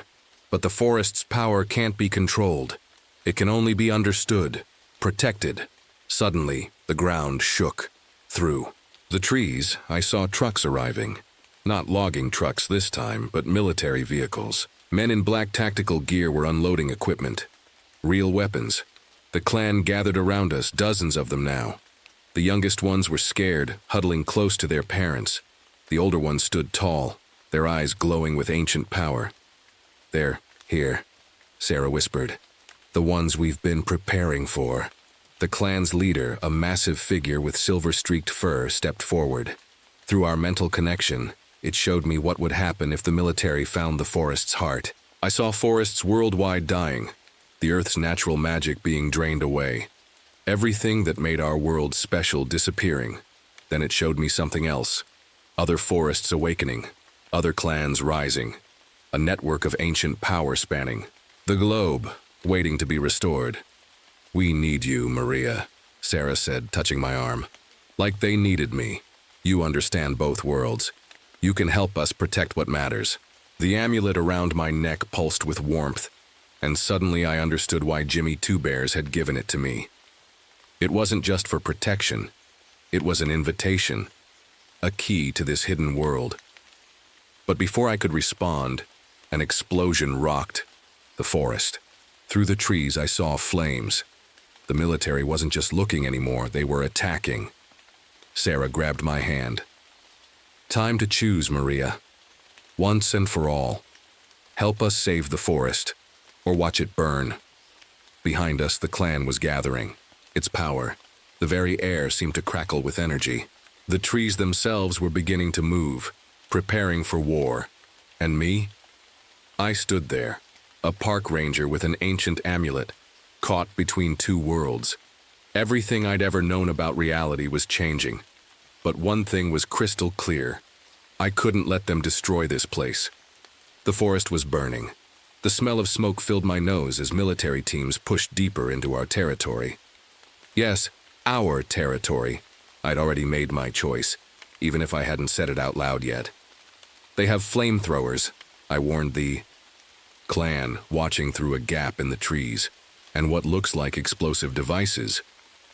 But the forest's power can't be controlled. It can only be understood, protected." Suddenly, the ground shook. Through the trees, I saw trucks arriving. Not logging trucks this time, but military vehicles. Men in black tactical gear were unloading equipment. Real weapons. The clan gathered around us, dozens of them now. The youngest ones were scared, huddling close to their parents. The older ones stood tall, their eyes glowing with ancient power. "They're here," Sarah whispered. "The ones we've been preparing for." The clan's leader, a massive figure with silver-streaked fur, stepped forward. Through our mental connection, it showed me what would happen if the military found the forest's heart. I saw forests worldwide dying, the Earth's natural magic being drained away. Everything that made our world special disappearing. Then it showed me something else. Other forests awakening, other clans rising. A network of ancient power spanning the globe, waiting to be restored. "We need you, Maria," Sarah said, touching my arm. "Like they needed me. You understand both worlds. You can help us protect what matters." The amulet around my neck pulsed with warmth, and suddenly I understood why Jimmy Two Bears had given it to me. It wasn't just for protection. It was an invitation, a key to this hidden world. But before I could respond, an explosion rocked the forest. Through the trees, I saw flames. The military wasn't just looking anymore, they were attacking. Sarah grabbed my hand. "Time to choose, Maria. Once and for all. Help us save the forest, or watch it burn." Behind us, the clan was gathering. Its power, the very air seemed to crackle with energy. The trees themselves were beginning to move, preparing for war. And me? I stood there, a park ranger with an ancient amulet, caught between two worlds. Everything I'd ever known about reality was changing. But one thing was crystal clear. I couldn't let them destroy this place. The forest was burning. The smell of smoke filled my nose as military teams pushed deeper into our territory. Yes, our territory. I'd already made my choice, even if I hadn't said it out loud yet. "They have flamethrowers," I warned the clan, watching through a gap in the trees, "and what looks like explosive devices.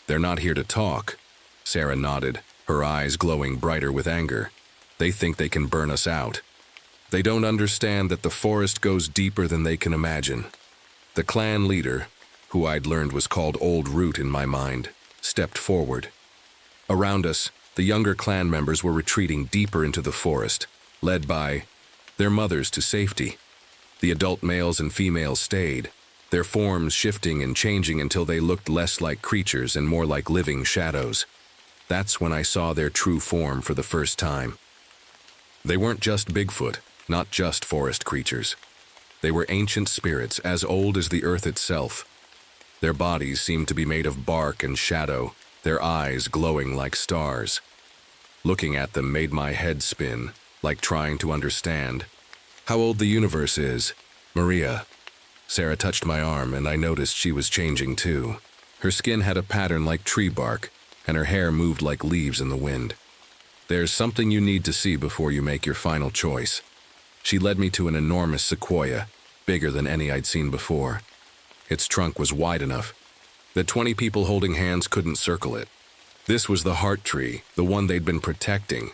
They're not here to talk." Sarah nodded, her eyes glowing brighter with anger. "They think they can burn us out. They don't understand that the forest goes deeper than they can imagine." The clan leader, who I'd learned was called Old Root in my mind, stepped forward. Around us, the younger clan members were retreating deeper into the forest, led by their mothers to safety. The adult males and females stayed, their forms shifting and changing until they looked less like creatures and more like living shadows. That's when I saw their true form for the first time. They weren't just Bigfoot, not just forest creatures. They were ancient spirits as old as the earth itself. Their bodies seemed to be made of bark and shadow, their eyes glowing like stars. Looking at them made my head spin, like trying to understand how old the universe is. "Maria." Sarah touched my arm, and I noticed she was changing too. Her skin had a pattern like tree bark, and her hair moved like leaves in the wind. "There's something you need to see before you make your final choice." She led me to an enormous sequoia, bigger than any I'd seen before. Its trunk was wide enough that 20 people holding hands couldn't circle it. This was the heart tree, the one they'd been protecting.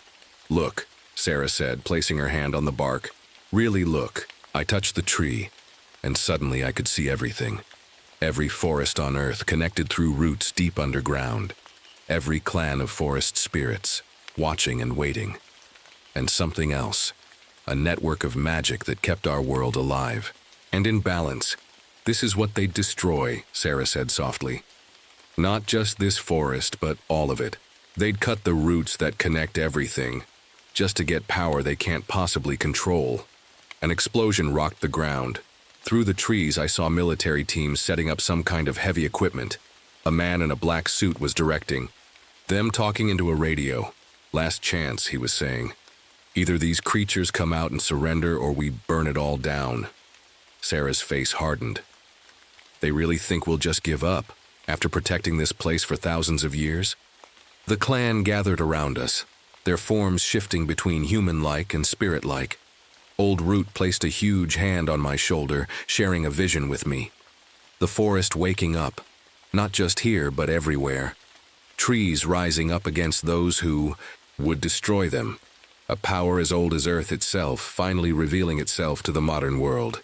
"Look," Sarah said, placing her hand on the bark. "Really look." I touched the tree, and suddenly I could see everything. Every forest on Earth connected through roots deep underground. Every clan of forest spirits, watching and waiting. And something else, a network of magic that kept our world alive and in balance. "This is what they'd destroy," Sarah said softly. "Not just this forest, but all of it. They'd cut the roots that connect everything, just to get power they can't possibly control." An explosion rocked the ground. Through the trees, I saw military teams setting up some kind of heavy equipment. A man in a black suit was directing them, talking into a radio. "Last chance," he was saying. "Either these creatures come out and surrender, or we burn it all down." Sarah's face hardened. "They really think we'll just give up, after protecting this place for thousands of years?" The clan gathered around us, their forms shifting between human-like and spirit-like. Old Root placed a huge hand on my shoulder, sharing a vision with me. The forest waking up, not just here, but everywhere. Trees rising up against those who would destroy them. A power as old as Earth itself, finally revealing itself to the modern world.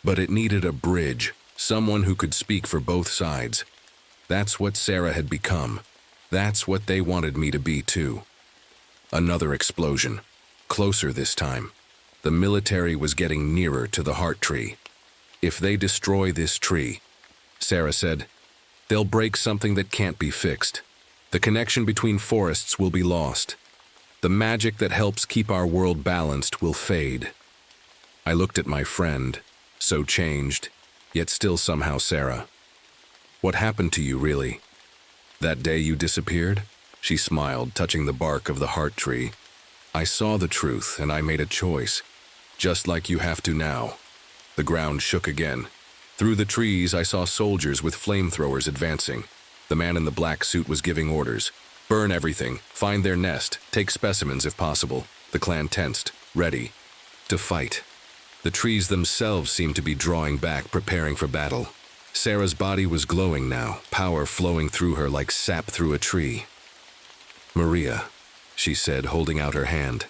But it needed a bridge, someone who could speak for both sides. That's what Sarah had become. That's what they wanted me to be too. Another explosion. Closer this time. The military was getting nearer to the heart tree. "If they destroy this tree," Sarah said, "they'll break something that can't be fixed. The connection between forests will be lost. The magic that helps keep our world balanced will fade." I looked at my friend, so changed, yet still somehow Sarah. "What happened to you, really? That day you disappeared?" She smiled, touching the bark of the heart tree. "I saw the truth, and I made a choice. Just like you have to now." The ground shook again. Through the trees, I saw soldiers with flamethrowers advancing. The man in the black suit was giving orders. "Burn everything, find their nest, take specimens if possible." The clan tensed, ready to fight. The trees themselves seemed to be drawing back, preparing for battle. Sarah's body was glowing now, power flowing through her like sap through a tree. "Maria," she said, holding out her hand.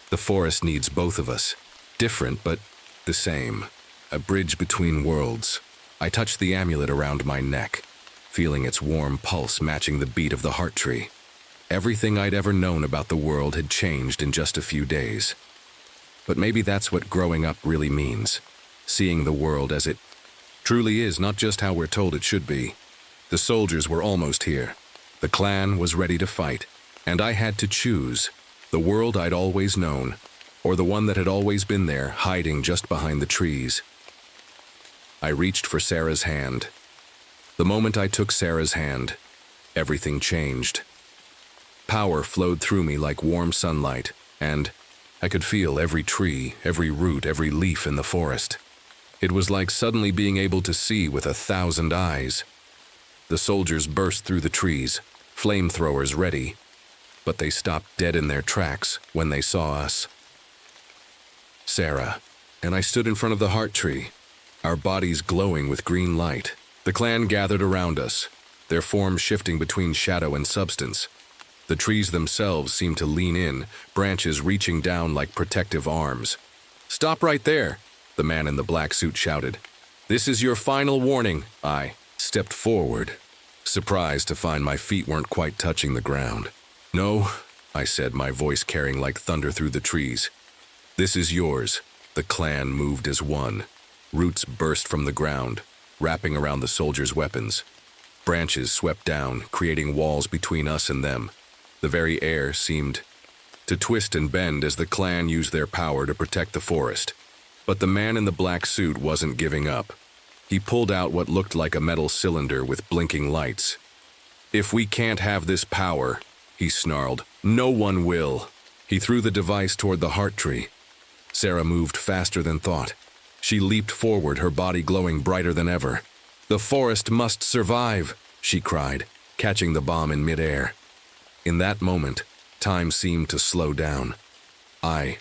"The forest needs both of us. Different, but the same. A bridge between worlds." I touched the amulet around my neck, feeling its warm pulse matching the beat of the heart tree. Everything I'd ever known about the world had changed in just a few days. But maybe that's what growing up really means. Seeing the world as it truly is, not just how we're told it should be. The soldiers were almost here. The clan was ready to fight, and I had to choose the world I'd always known, or the one that had always been there, hiding just behind the trees. I reached for Sarah's hand. The moment I took Sarah's hand, everything changed. Power flowed through me like warm sunlight, and I could feel every tree, every root, every leaf in the forest. It was like suddenly being able to see with 1,000 eyes. The soldiers burst through the trees, flamethrowers ready, but they stopped dead in their tracks when they saw us. Sarah, and I stood in front of the heart tree, our bodies glowing with green light. The clan gathered around us, their forms shifting between shadow and substance. The trees themselves seemed to lean in, branches reaching down like protective arms. "Stop right there," the man in the black suit shouted. "This is your final warning." I stepped forward, surprised to find my feet weren't quite touching the ground. "No," I said, my voice carrying like thunder through the trees. "This is yours." The clan moved as one. Roots burst from the ground, wrapping around the soldiers' weapons. Branches swept down, creating walls between us and them. The very air seemed to twist and bend as the clan used their power to protect the forest. But the man in the black suit wasn't giving up. He pulled out what looked like a metal cylinder with blinking lights. "If we can't have this power," he snarled, "no one will." He threw the device toward the heart tree. Sarah moved faster than thought. She leaped forward, her body glowing brighter than ever. "The forest must survive," she cried, catching the bomb in midair. In that moment, time seemed to slow down. I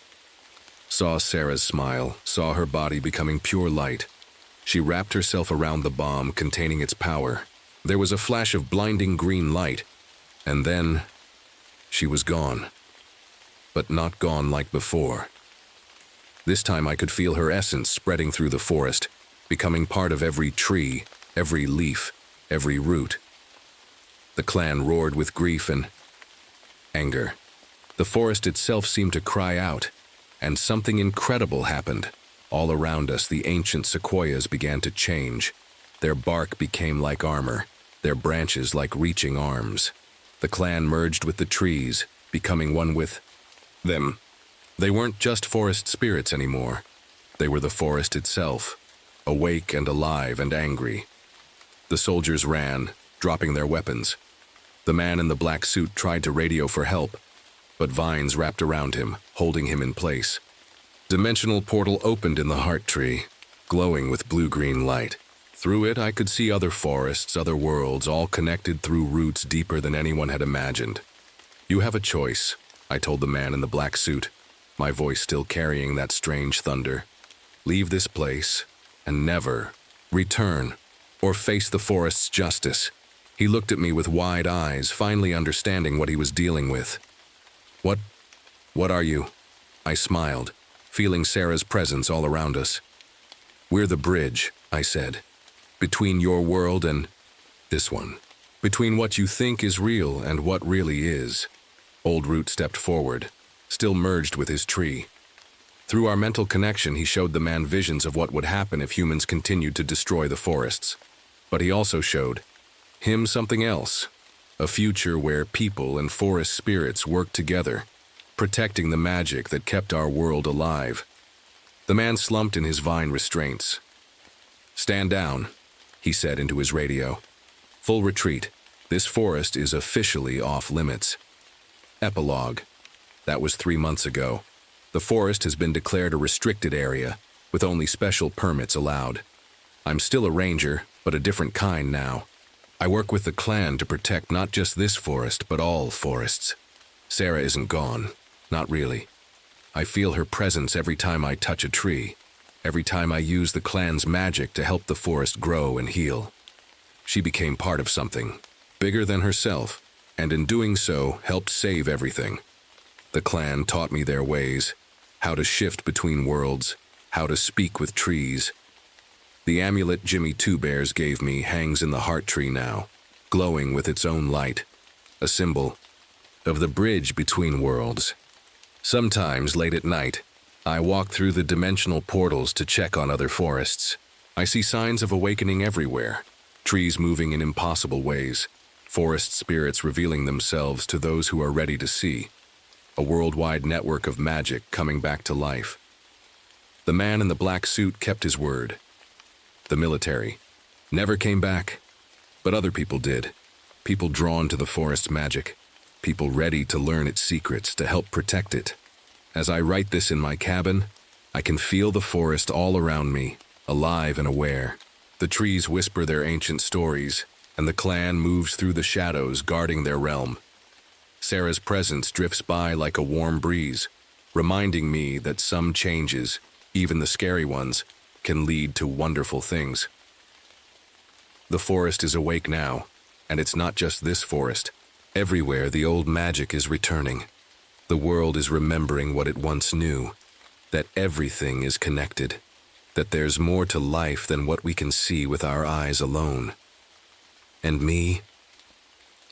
saw Sarah's smile, saw her body becoming pure light. She wrapped herself around the bomb containing its power. There was a flash of blinding green light, and then she was gone. But not gone like before. This time I could feel her essence spreading through the forest, becoming part of every tree, every leaf, every root. The clan roared with grief and anger. The forest itself seemed to cry out, and something incredible happened. All around us, the ancient sequoias began to change. Their bark became like armor, their branches like reaching arms. The clan merged with the trees, becoming one with them. They weren't just forest spirits anymore. They were the forest itself, awake and alive and angry. The soldiers ran, dropping their weapons. The man in the black suit tried to radio for help, but vines wrapped around him, holding him in place. Dimensional portal opened in the heart tree, glowing with blue-green light. Through it, I could see other forests, other worlds, all connected through roots deeper than anyone had imagined. "You have a choice," I told the man in the black suit, my voice still carrying that strange thunder. "Leave this place and never return or face the forest's justice." He looked at me with wide eyes, finally understanding what he was dealing with. What are you?" I smiled, feeling Sarah's presence all around us. "We're the bridge," I said, "between your world and this one. Between what you think is real and what really is." Old Root stepped forward, still merged with his tree. Through our mental connection, he showed the man visions of what would happen if humans continued to destroy the forests. But he also showed him something else, a future where people and forest spirits worked together, protecting the magic that kept our world alive. The man slumped in his vine restraints. "Stand down," he said into his radio. "Full retreat. This forest is officially off limits." Epilogue. That was 3 months ago. The forest has been declared a restricted area, with only special permits allowed. I'm still a ranger, but a different kind now. I work with the clan to protect not just this forest, but all forests. Sarah isn't gone. Not really. I feel her presence every time I touch a tree, every time I use the clan's magic to help the forest grow and heal. She became part of something bigger than herself, and in doing so, helped save everything. The clan taught me their ways, how to shift between worlds, how to speak with trees. The amulet Jimmy Two Bears gave me hangs in the heart tree now, glowing with its own light, a symbol of the bridge between worlds. Sometimes, late at night, I walk through the dimensional portals to check on other forests. I see signs of awakening everywhere, trees moving in impossible ways, forest spirits revealing themselves to those who are ready to see, a worldwide network of magic coming back to life. The man in the black suit kept his word. The military never came back, but other people did. People drawn to the forest's magic. People ready to learn its secrets to help protect it. As I write this in my cabin, I can feel the forest all around me, alive and aware. The trees whisper their ancient stories, and the clan moves through the shadows guarding their realm. Sarah's presence drifts by like a warm breeze, reminding me that some changes, even the scary ones, can lead to wonderful things. The forest is awake now, and it's not just this forest. Everywhere the old magic is returning. The world is remembering what it once knew, that everything is connected, that there's more to life than what we can see with our eyes alone. And me?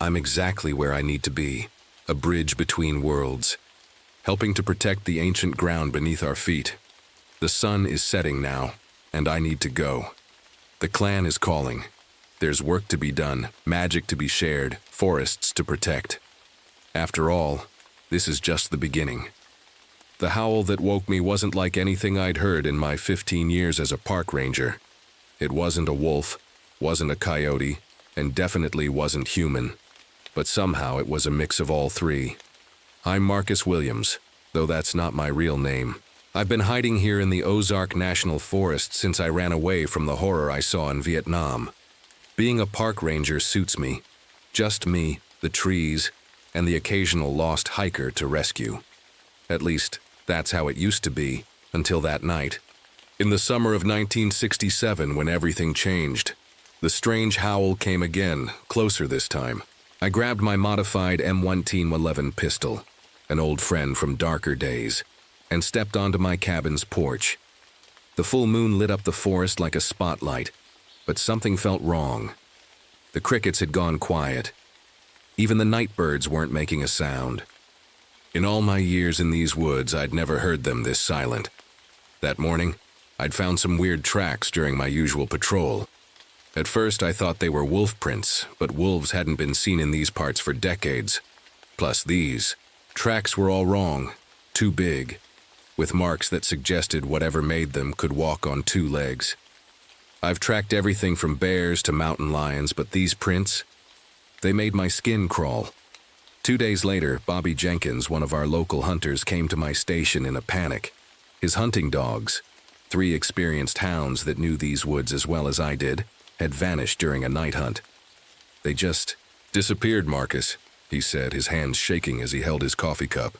I'm exactly where I need to be, a bridge between worlds, helping to protect the ancient ground beneath our feet. The sun is setting now, and I need to go. The clan is calling. There's work to be done, magic to be shared, forests to protect. After all, this is just the beginning. The howl that woke me wasn't like anything I'd heard in my 15 years as a park ranger. It wasn't a wolf, wasn't a coyote, and definitely wasn't human. But somehow it was a mix of all three. I'm Marcus Williams, though that's not my real name. I've been hiding here in the Ozark National Forest since I ran away from the horror I saw in Vietnam. Being a park ranger suits me. Just me, the trees, and the occasional lost hiker to rescue. At least, that's how it used to be, until that night. In the summer of 1967, when everything changed, the strange howl came again, closer this time. I grabbed my modified M1911 pistol, an old friend from darker days, and stepped onto my cabin's porch. The full moon lit up the forest like a spotlight, but something felt wrong. The crickets had gone quiet. Even the night birds weren't making a sound. In all my years in these woods, I'd never heard them this silent. That morning, I'd found some weird tracks during my usual patrol. At first, I thought they were wolf prints, but wolves hadn't been seen in these parts for decades. Plus these tracks were all wrong, too big, with marks that suggested whatever made them could walk on two legs. I've tracked everything from bears to mountain lions, but these prints, they made my skin crawl. 2 days later, Bobby Jenkins, one of our local hunters, came to my station in a panic. His hunting dogs, 3 experienced hounds that knew these woods as well as I did, had vanished during a night hunt. They just disappeared, Marcus, he said, his hands shaking as he held his coffee cup.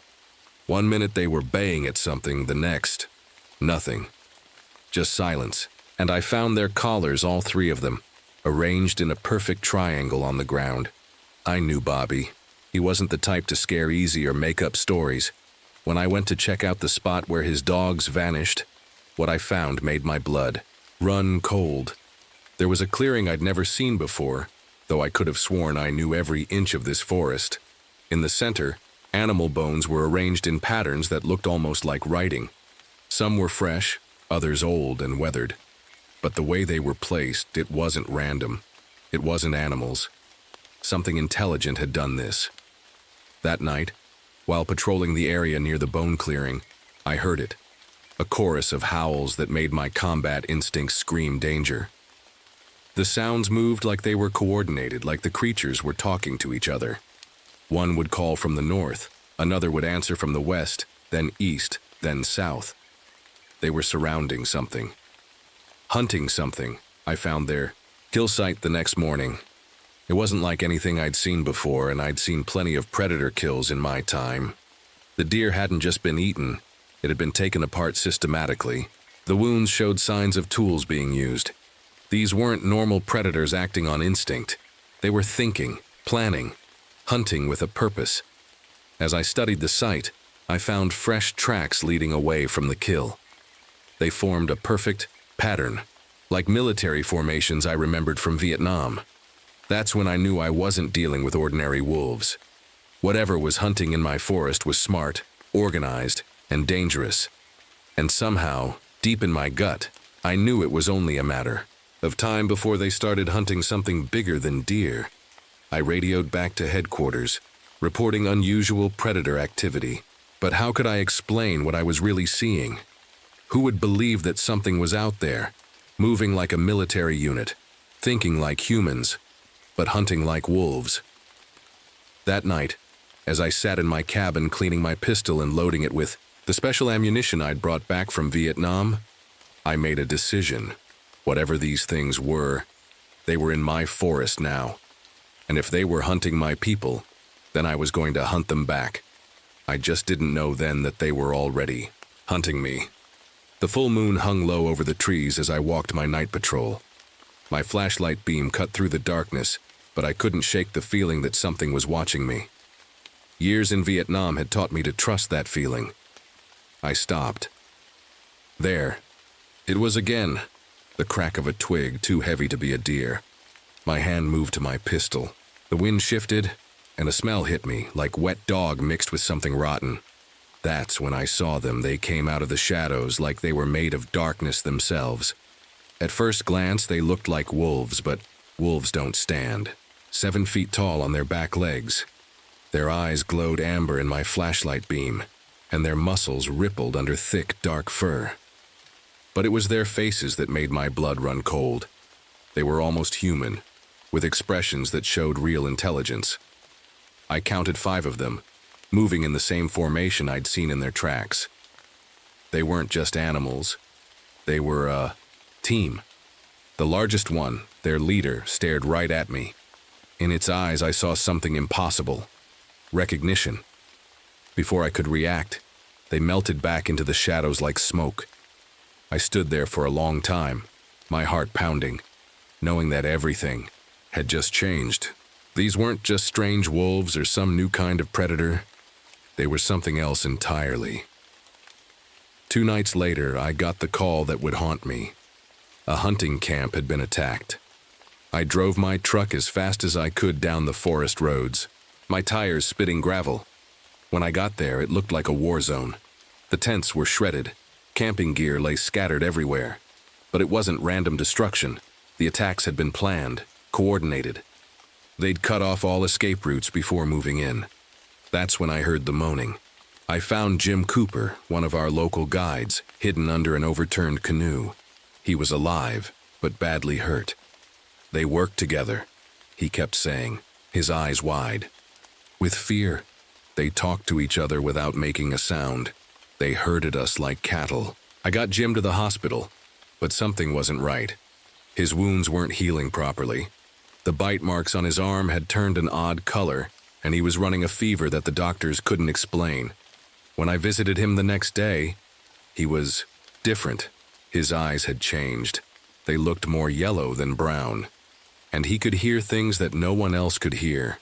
1 minute they were baying at something, the next, nothing. Just silence. And I found their collars, all 3 of them, arranged in a perfect triangle on the ground. I knew Bobby. He wasn't the type to scare easy or make up stories. When I went to check out the spot where his dogs vanished, what I found made my blood run cold. There was a clearing I'd never seen before, though I could have sworn I knew every inch of this forest. In the center, animal bones were arranged in patterns that looked almost like writing. Some were fresh, others old and weathered. But the way they were placed, it wasn't random. It wasn't animals. Something intelligent had done this. That night, while patrolling the area near the bone clearing, I heard it. A chorus of howls that made my combat instincts scream danger. The sounds moved like they were coordinated, like the creatures were talking to each other. One would call from the north, another would answer from the west, then east, then south. They were surrounding something. Hunting something, I found their kill site the next morning. It wasn't like anything I'd seen before, and I'd seen plenty of predator kills in my time. The deer hadn't just been eaten, it had been taken apart systematically. The wounds showed signs of tools being used. These weren't normal predators acting on instinct. They were thinking, planning, hunting with a purpose. As I studied the site, I found fresh tracks leading away from the kill. They formed a perfect pattern, like military formations I remembered from Vietnam. That's when I knew I wasn't dealing with ordinary wolves. Whatever was hunting in my forest was smart, organized, and dangerous. And somehow, deep in my gut, I knew it was only a matter of time before they started hunting something bigger than deer. I radioed back to headquarters, reporting unusual predator activity. But how could I explain what I was really seeing? Who would believe that something was out there, moving like a military unit, thinking like humans, but hunting like wolves? That night, as I sat in my cabin cleaning my pistol and loading it with the special ammunition I'd brought back from Vietnam, I made a decision. Whatever these things were, they were in my forest now. And if they were hunting my people, then I was going to hunt them back. I just didn't know then that they were already hunting me. The full moon hung low over the trees as I walked my night patrol. My flashlight beam cut through the darkness, but I couldn't shake the feeling that something was watching me. Years in Vietnam had taught me to trust that feeling. I stopped. There. It was again. The crack of a twig too heavy to be a deer. My hand moved to my pistol. The wind shifted, and a smell hit me, like wet dog mixed with something rotten. That's when I saw them. They came out of the shadows like they were made of darkness themselves. At first glance, they looked like wolves, but wolves don't stand. 7 feet tall on their back legs. Their eyes glowed amber in my flashlight beam, and their muscles rippled under thick, dark fur. But it was their faces that made my blood run cold. They were almost human, with expressions that showed real intelligence. I counted 5 of them, moving in the same formation I'd seen in their tracks. They weren't just animals. They were a team. The largest one, their leader, stared right at me. In its eyes, I saw something impossible. Recognition. Before I could react, they melted back into the shadows like smoke. I stood there for a long time, my heart pounding, knowing that everything had just changed. These weren't just strange wolves or some new kind of predator. They were something else entirely. 2 nights later, I got the call that would haunt me. A hunting camp had been attacked. I drove my truck as fast as I could down the forest roads, my tires spitting gravel. When I got there, it looked like a war zone. The tents were shredded. Camping gear lay scattered everywhere. But it wasn't random destruction. The attacks had been planned, coordinated. They'd cut off all escape routes before moving in. That's when I heard the moaning. I found Jim Cooper, one of our local guides, hidden under an overturned canoe. He was alive, but badly hurt. They worked together, he kept saying, his eyes wide. With fear, they talked to each other without making a sound. They herded us like cattle. I got Jim to the hospital, but something wasn't right. His wounds weren't healing properly. The bite marks on his arm had turned an odd color, and he was running a fever that the doctors couldn't explain. When I visited him the next day, he was different. His eyes had changed. They looked more yellow than brown. And he could hear things that no one else could hear.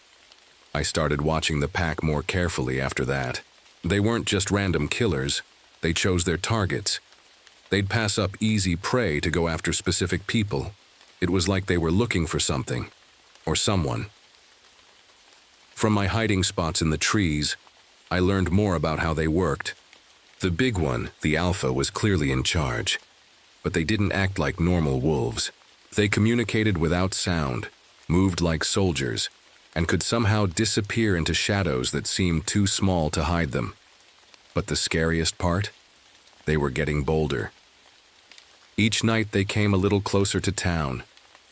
I started watching the pack more carefully after that. They weren't just random killers. They chose their targets. They'd pass up easy prey to go after specific people. It was like they were looking for something, or someone. From my hiding spots in the trees, I learned more about how they worked. The big one, the alpha, was clearly in charge. But they didn't act like normal wolves. They communicated without sound, moved like soldiers, and could somehow disappear into shadows that seemed too small to hide them. But the scariest part? They were getting bolder. Each night they came a little closer to town.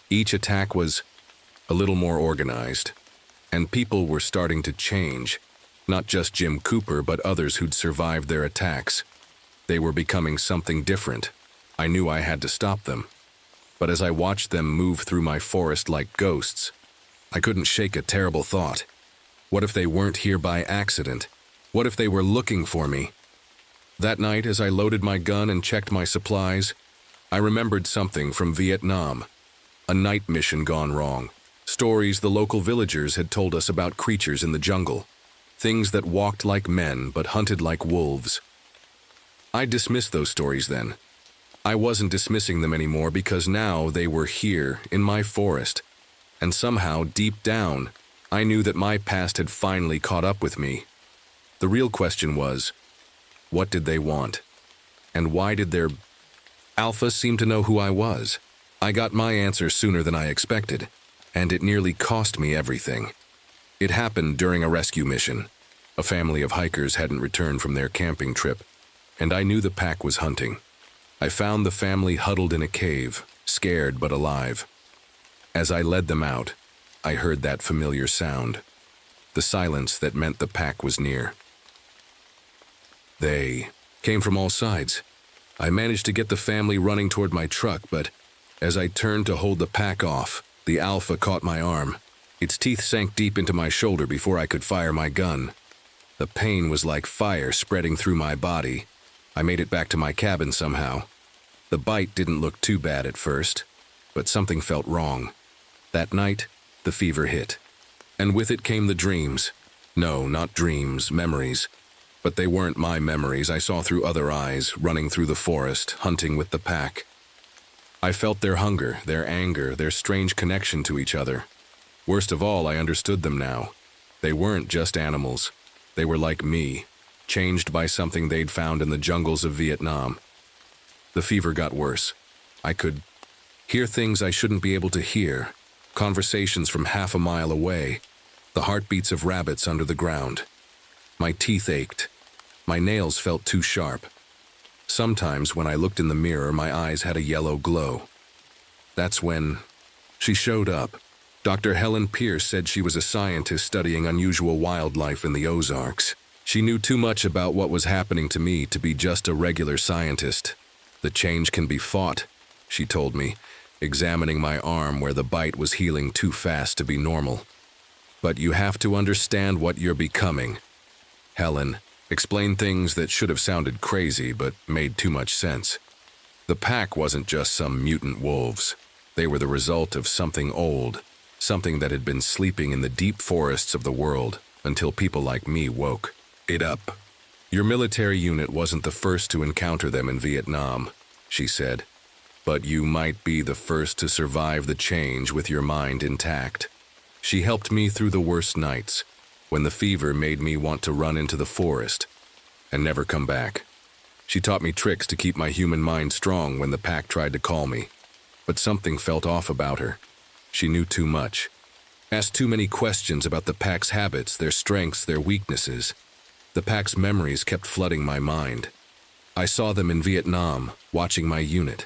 Each attack was a little more organized. And people were starting to change. Not just Jim Cooper, but others who'd survived their attacks. They were becoming something different. I knew I had to stop them. But as I watched them move through my forest like ghosts, I couldn't shake a terrible thought. What if they weren't here by accident? What if they were looking for me? That night, as I loaded my gun and checked my supplies, I remembered something from Vietnam. A night mission gone wrong. Stories the local villagers had told us about creatures in the jungle. Things that walked like men but hunted like wolves. I dismissed those stories then. I wasn't dismissing them anymore because now they were here, in my forest. And somehow, deep down, I knew that my past had finally caught up with me. The real question was, what did they want? And why did their alpha seem to know who I was? I got my answer sooner than I expected, and it nearly cost me everything. It happened during a rescue mission. A family of hikers hadn't returned from their camping trip, and I knew the pack was hunting. I found the family huddled in a cave, scared but alive. As I led them out, I heard that familiar sound, the silence that meant the pack was near. They came from all sides. I managed to get the family running toward my truck, but as I turned to hold the pack off, the alpha caught my arm. Its teeth sank deep into my shoulder before I could fire my gun. The pain was like fire spreading through my body. I made it back to my cabin somehow. The bite didn't look too bad at first, but something felt wrong. That night, the fever hit. And with it came the dreams. No, not dreams, memories. But they weren't my memories I saw through other eyes, running through the forest, hunting with the pack. I felt their hunger, their anger, their strange connection to each other. Worst of all, I understood them now. They weren't just animals. They were like me, changed by something they'd found in the jungles of Vietnam. The fever got worse. I could hear things I shouldn't be able to hear, conversations from half a mile away, the heartbeats of rabbits under the ground. My teeth ached. My nails felt too sharp. Sometimes when I looked in the mirror, my eyes had a yellow glow. That's when she showed up. Dr. Helen Pierce said she was a scientist studying unusual wildlife in the Ozarks. She knew too much about what was happening to me to be just a regular scientist. The change can be fought, she told me, examining my arm where the bite was healing too fast to be normal. But you have to understand what you're becoming. Helen explained things that should have sounded crazy but made too much sense. The pack wasn't just some mutant wolves. They were the result of something old, something that had been sleeping in the deep forests of the world until people like me woke it up. Your military unit wasn't the first to encounter them in Vietnam, she said, but you might be the first to survive the change with your mind intact. She helped me through the worst nights, when the fever made me want to run into the forest and never come back. She taught me tricks to keep my human mind strong when the pack tried to call me. But something felt off about her. She knew too much. Asked too many questions about the pack's habits, their strengths, their weaknesses. The pack's memories kept flooding my mind. I saw them in Vietnam, watching my unit.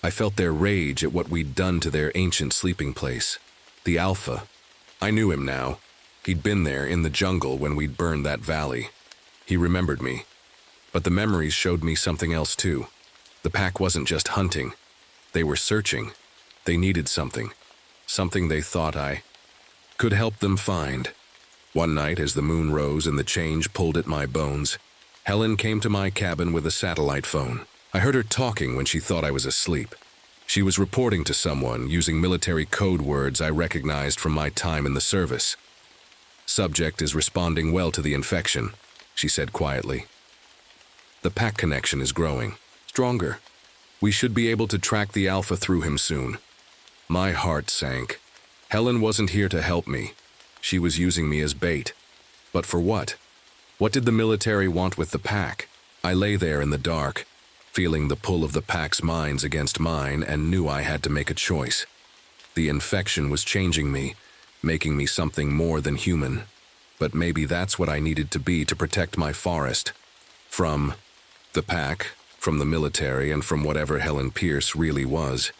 I felt their rage at what we'd done to their ancient sleeping place. The Alpha. I knew him now. He'd been there in the jungle when we'd burned that valley. He remembered me. But the memories showed me something else too. The pack wasn't just hunting. They were searching. They needed something. Something they thought I could help them find. One night, as the moon rose and the change pulled at my bones, Helen came to my cabin with a satellite phone. I heard her talking when she thought I was asleep. She was reporting to someone using military code words I recognized from my time in the service. Subject is responding well to the infection, she said quietly. The pack connection is growing, stronger. We should be able to track the Alpha through him soon. My heart sank. Helen wasn't here to help me. She was using me as bait. But for what? What did the military want with the pack? I lay there in the dark, feeling the pull of the pack's minds against mine, and knew I had to make a choice. The infection was changing me, making me something more than human. But maybe that's what I needed to be to protect my forest. From the pack, from the military, and from whatever Helen Pierce really was.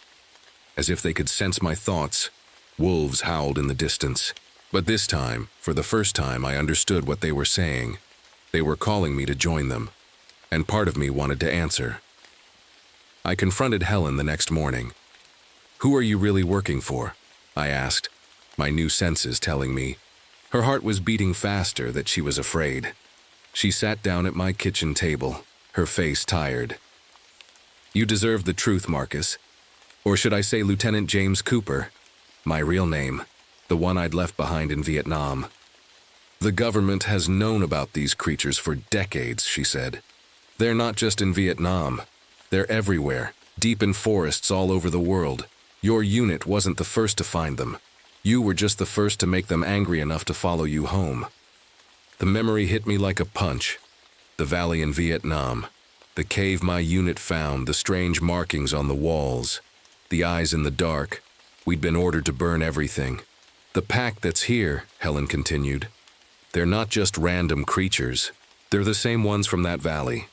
As if they could sense my thoughts, wolves howled in the distance. But this time, for the first time, I understood what they were saying. They were calling me to join them, and part of me wanted to answer. I confronted Helen the next morning. "Who are you really working for?" I asked, my new senses telling me. Her heart was beating faster that she was afraid. She sat down at my kitchen table, her face tired. "You deserve the truth, Marcus. Or should I say Lieutenant James Cooper? My real name, the one I'd left behind in Vietnam. The government has known about these creatures for decades," she said. "They're not just in Vietnam. They're everywhere, deep in forests all over the world. Your unit wasn't the first to find them. You were just the first to make them angry enough to follow you home." The memory hit me like a punch. The valley in Vietnam, the cave my unit found, the strange markings on the walls, the eyes in the dark. We'd been ordered to burn everything. "The pack that's here," Helen continued, "they're not just random creatures. They're the same ones from that valley.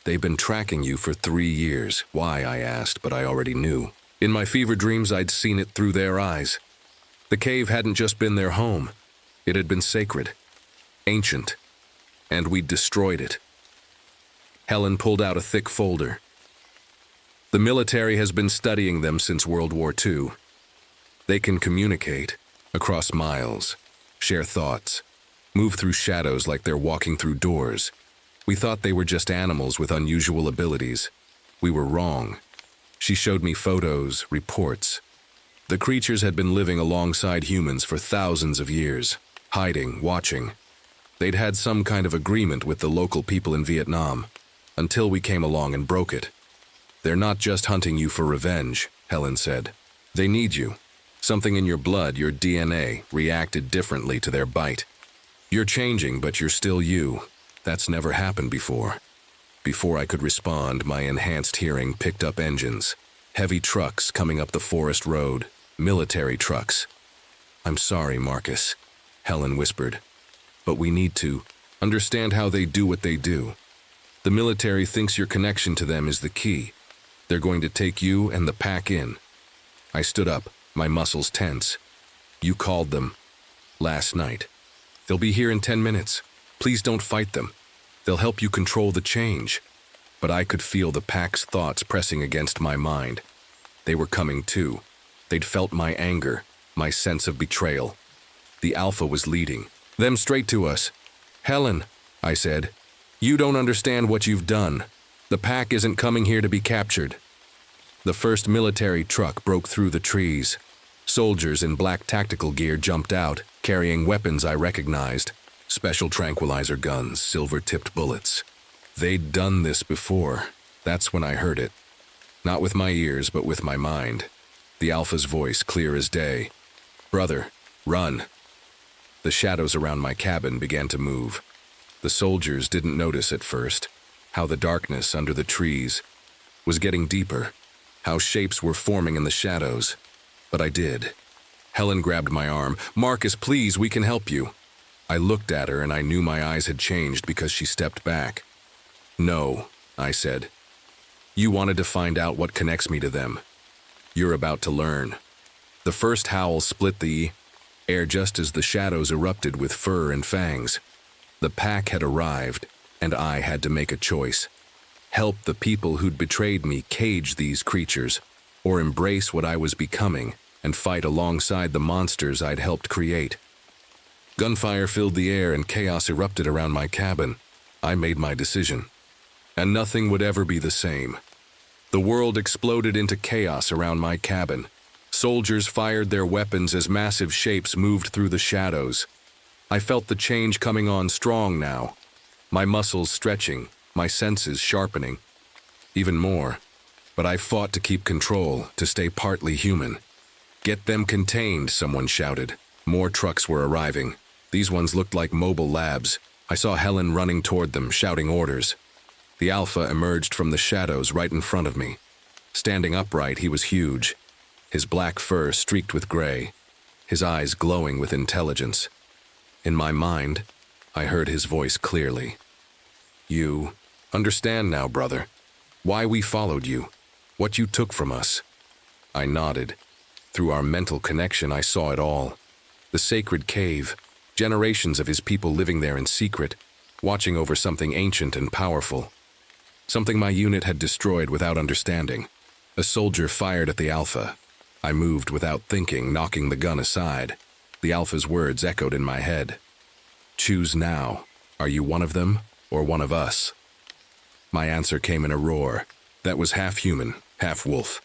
They've been tracking you for 3 years. Why, I asked, but I already knew. In my fever dreams, I'd seen it through their eyes. The cave hadn't just been their home. It had been sacred, ancient, and we'd destroyed it." Helen pulled out a thick folder. "The military has been studying them since World War II. They can communicate across miles, share thoughts, move through shadows like they're walking through doors. We thought they were just animals with unusual abilities. We were wrong." She showed me photos, reports. The creatures had been living alongside humans for thousands of years, hiding, watching. They'd had some kind of agreement with the local people in Vietnam, until we came along and broke it. "They're not just hunting you for revenge," Helen said. "They need you. Something in your blood, your DNA, reacted differently to their bite. You're changing, but you're still you. That's never happened before." Before I could respond, my enhanced hearing picked up engines. Heavy trucks coming up the forest road. Military trucks. "I'm sorry, Marcus," Helen whispered. "But we need to understand how they do what they do. The military thinks your connection to them is the key. They're going to take you and the pack in." I stood up, my muscles tense. "You called them last night. They'll be here in 10 minutes. Please don't fight them. They'll help you control the change." But I could feel the pack's thoughts pressing against my mind. They were coming too. They'd felt my anger, my sense of betrayal. The Alpha was leading them straight to us. "Helen," I said, "you don't understand what you've done. The pack isn't coming here to be captured. The first military truck broke through the trees. Soldiers in black tactical gear jumped out, carrying weapons I recognized. Special tranquilizer guns, silver-tipped bullets. They'd done this before. That's when I heard it. Not with my ears, but with my mind. The Alpha's voice, clear as day. "Brother, run." The shadows around my cabin began to move. The soldiers didn't notice at first how the darkness under the trees was getting deeper, how shapes were forming in the shadows. But I did. Helen grabbed my arm. "Marcus, please, we can help you." I looked at her and I knew my eyes had changed because she stepped back. "No," I said. "You wanted to find out what connects me to them. You're about to learn." The first howl split the air just as the shadows erupted with fur and fangs. The pack had arrived, and I had to make a choice. Help the people who'd betrayed me cage these creatures, or embrace what I was becoming and fight alongside the monsters I'd helped create. Gunfire filled the air and chaos erupted around my cabin. I made my decision. And nothing would ever be the same. The world exploded into chaos around my cabin. Soldiers fired their weapons as massive shapes moved through the shadows. I felt the change coming on strong now. My muscles stretching, my senses sharpening. Even more. But I fought to keep control, to stay partly human. "Get them contained," someone shouted. More trucks were arriving. These ones looked like mobile labs. I saw Helen running toward them, shouting orders. The Alpha emerged from the shadows right in front of me. Standing upright, he was huge. His black fur streaked with gray, his eyes glowing with intelligence. In my mind, I heard his voice clearly. "You understand now, brother, why we followed you, what you took from us." I nodded. Through our mental connection, I saw it all. The sacred cave, generations of his people living there in secret, watching over something ancient and powerful. Something my unit had destroyed without understanding. A soldier fired at the Alpha. I moved without thinking, knocking the gun aside. The Alpha's words echoed in my head. "Choose now. Are you one of them, or one of us?" My answer came in a roar. That was half human, half wolf.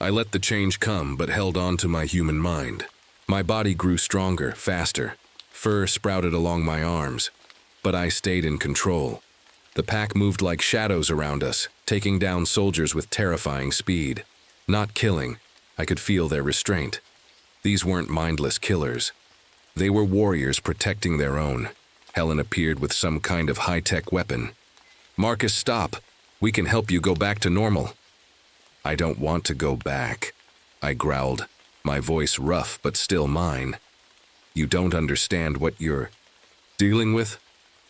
I let the change come, but held on to my human mind. My body grew stronger, faster. Fur sprouted along my arms. But I stayed in control. The pack moved like shadows around us, taking down soldiers with terrifying speed. Not killing. I could feel their restraint. These weren't mindless killers. They were warriors protecting their own. Helen appeared with some kind of high-tech weapon. "Marcus, stop. We can help you go back to normal." "I don't want to go back," I growled, my voice rough but still mine. "You don't understand what you're dealing with?"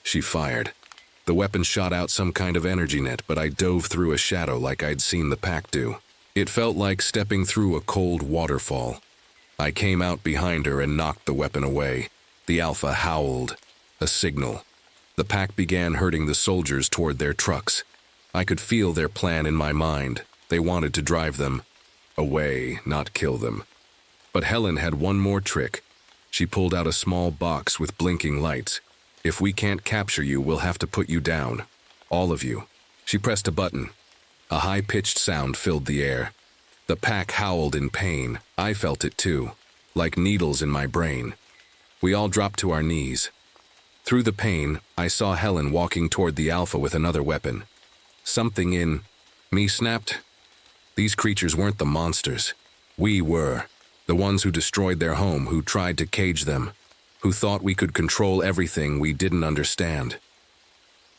She fired. The weapon shot out some kind of energy net, but I dove through a shadow like I'd seen the pack do. It felt like stepping through a cold waterfall. I came out behind her and knocked the weapon away. The Alpha howled. A signal. The pack began herding the soldiers toward their trucks. I could feel their plan in my mind. They wanted to drive them away, not kill them. But Helen had one more trick. She pulled out a small box with blinking lights. "If we can't capture you, we'll have to put you down. All of you." She pressed a button. A high-pitched sound filled the air. The pack howled in pain. I felt it too, like needles in my brain. We all dropped to our knees. Through the pain, I saw Helen walking toward the Alpha with another weapon. Something in me snapped. These creatures weren't the monsters. We were. The ones who destroyed their home, who tried to cage them, who thought we could control everything we didn't understand.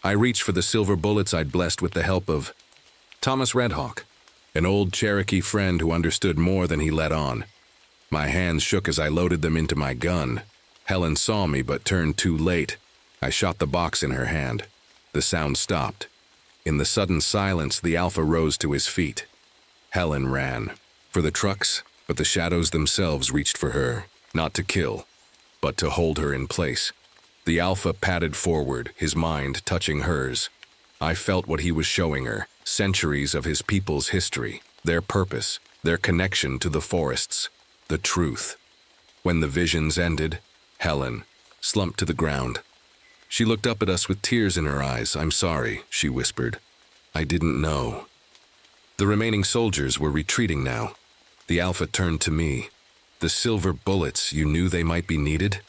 I reached for the silver bullets I'd blessed with the help of Thomas Redhawk, an old Cherokee friend who understood more than he let on. My hands shook as I loaded them into my gun. Helen saw me but turned too late. I shot the box in her hand. The sound stopped. In the sudden silence, the Alpha rose to his feet. Helen ran. For the trucks, but the shadows themselves reached for her, not to kill, but to hold her in place. The Alpha padded forward, his mind touching hers. I felt what he was showing her, centuries of his people's history, their purpose, their connection to the forests, the truth. When the visions ended, Helen slumped to the ground. She looked up at us with tears in her eyes. "I'm sorry," she whispered. "I didn't know." The remaining soldiers were retreating now. The Alpha turned to me. "The silver bullets, you knew they might be needed?"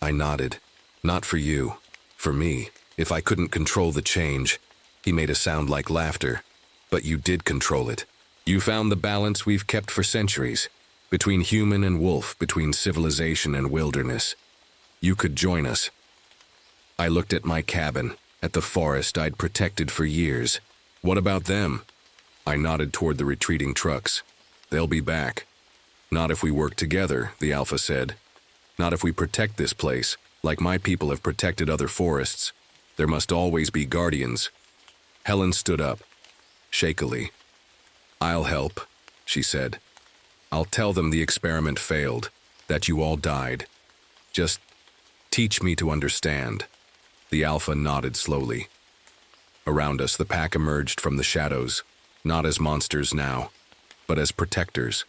I nodded. "Not for you. For me, if I couldn't control the change." He made a sound like laughter. "But you did control it. You found the balance we've kept for centuries, between human and wolf, between civilization and wilderness. You could join us." I looked at my cabin, at the forest I'd protected for years. "What about them?" I nodded toward the retreating trucks. "They'll be back." "Not if we work together," the Alpha said. "Not if we protect this place, like my people have protected other forests. There must always be guardians." Helen stood up, shakily. "I'll help," she said. "I'll tell them the experiment failed, that you all died. Just teach me to understand." The Alpha nodded slowly. Around us, the pack emerged from the shadows, not as monsters now, but as protectors.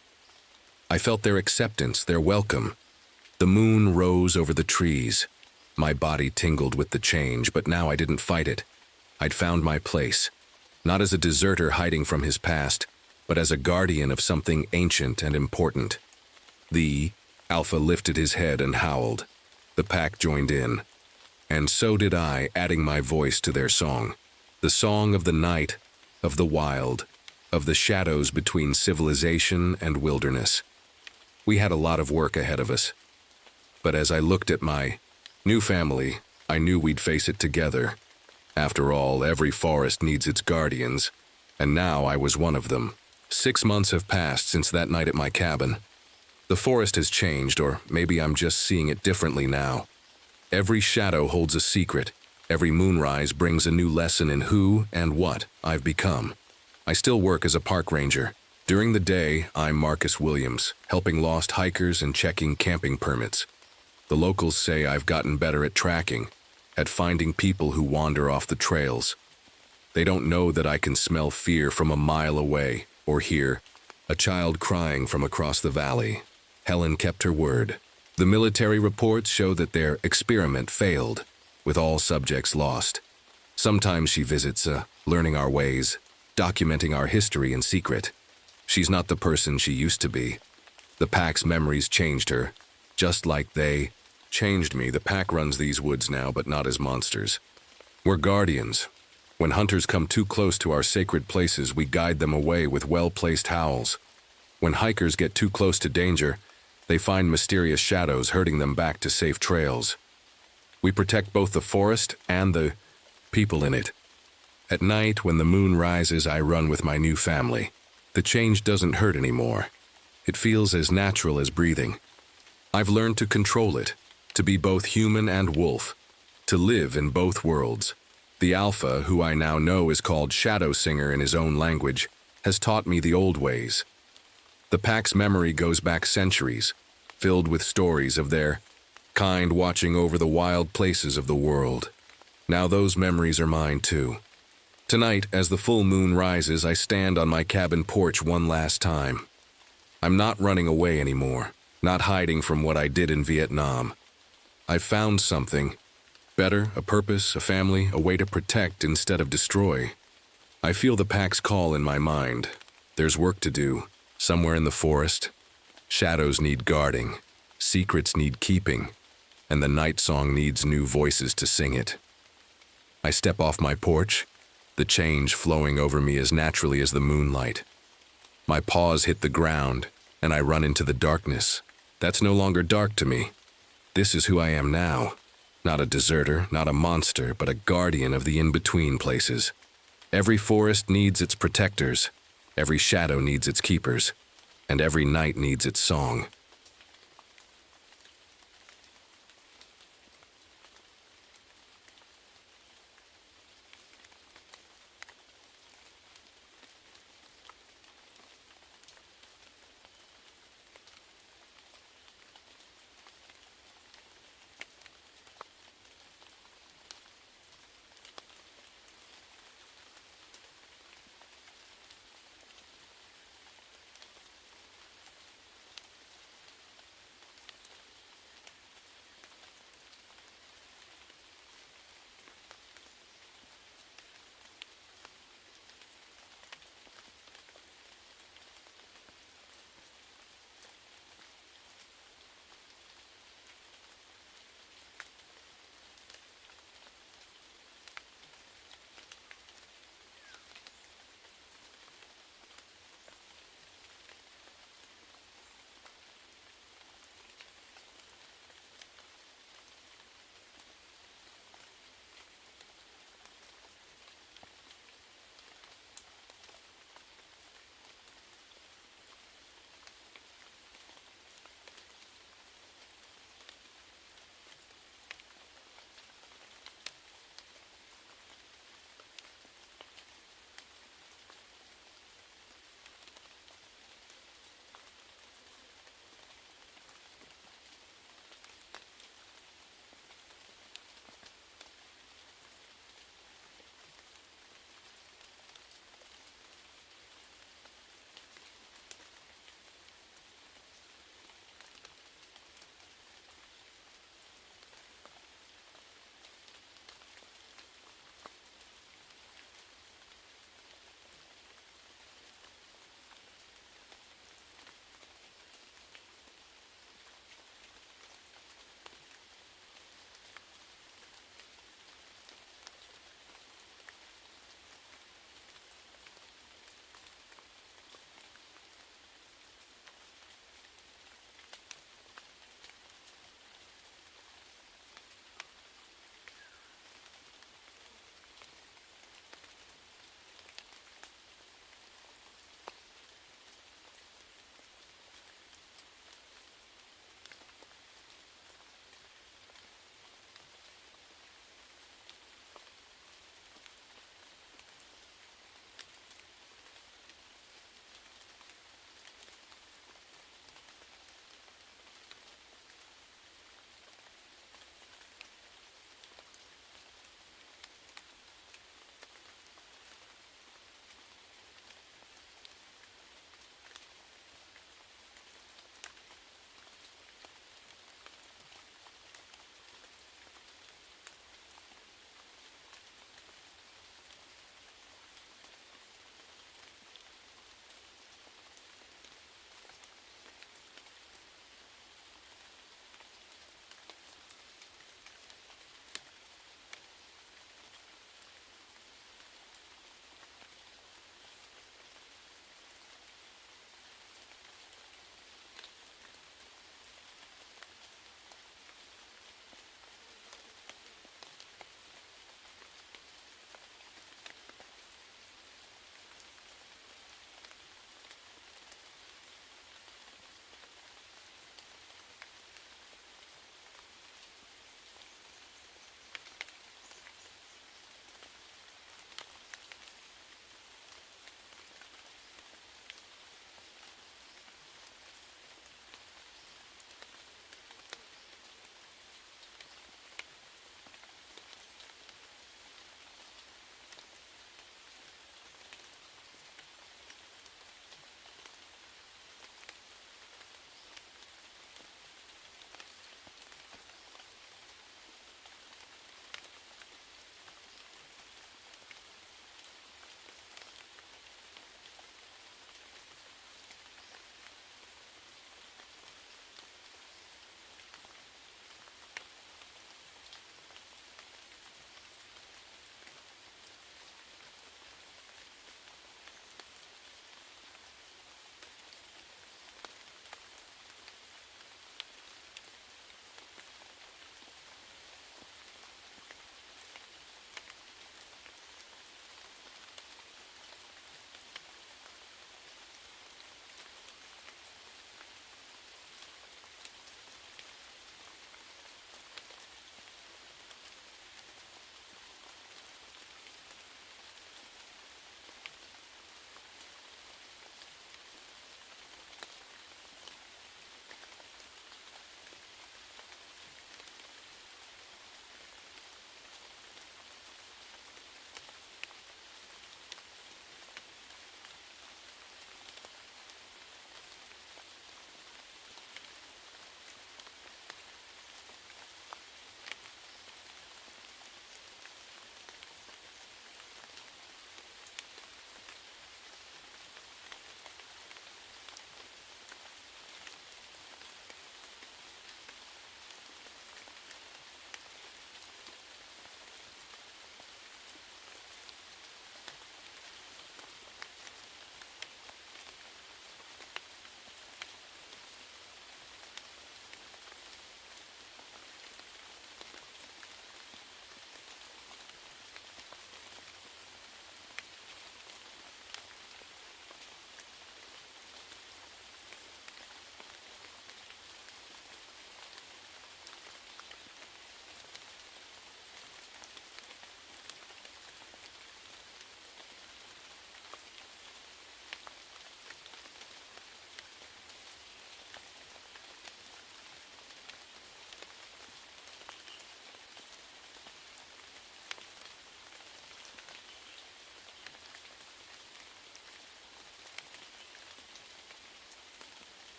I felt their acceptance, their welcome. The moon rose over the trees. My body tingled with the change, but now I didn't fight it. I'd found my place, not as a deserter hiding from his past, but as a guardian of something ancient and important. The Alpha lifted his head and howled. The pack joined in. And so did I, adding my voice to their song. The song of the night, of the wild, of the shadows between civilization and wilderness. We had a lot of work ahead of us. But as I looked at my new family, I knew we'd face it together. After all, every forest needs its guardians, and now I was one of them. 6 months have passed since that night at my cabin. The forest has changed, or maybe I'm just seeing it differently now. Every shadow holds a secret. Every moonrise brings a new lesson in who and what I've become. I still work as a park ranger. During the day, I'm Marcus Williams, helping lost hikers and checking camping permits. The locals say I've gotten better at tracking, at finding people who wander off the trails. They don't know that I can smell fear from a mile away, or hear a child crying from across the valley. Helen kept her word. The military reports show that their experiment failed, with all subjects lost. Sometimes she visits, learning our ways, documenting our history in secret. She's not the person she used to be. The pack's memories changed her, just like they changed me. The pack runs these woods now, but not as monsters. We're guardians. When hunters come too close to our sacred places, we guide them away with well-placed howls. When hikers get too close to danger, they find mysterious shadows herding them back to safe trails. We protect both the forest and the people in it. At night, when the moon rises, I run with my new family. The change doesn't hurt anymore. It feels as natural as breathing. I've learned to control it, to be both human and wolf, to live in both worlds. The Alpha, who I now know is called Shadow Singer in his own language, has taught me the old ways. The pack's memory goes back centuries, filled with stories of their kind watching over the wild places of the world. Now those memories are mine too. Tonight, as the full moon rises, I stand on my cabin porch one last time. I'm not running away anymore, not hiding from what I did in Vietnam. I've found something better, a purpose, a family, a way to protect instead of destroy. I feel the pack's call in my mind. There's work to do, somewhere in the forest. Shadows need guarding, secrets need keeping, and the night song needs new voices to sing it. I step off my porch, the change flowing over me as naturally as the moonlight. My paws hit the ground, and I run into the darkness. That's no longer dark to me. This is who I am now. Not a deserter, not a monster, but a guardian of the in-between places. Every forest needs its protectors, every shadow needs its keepers, and every night needs its song.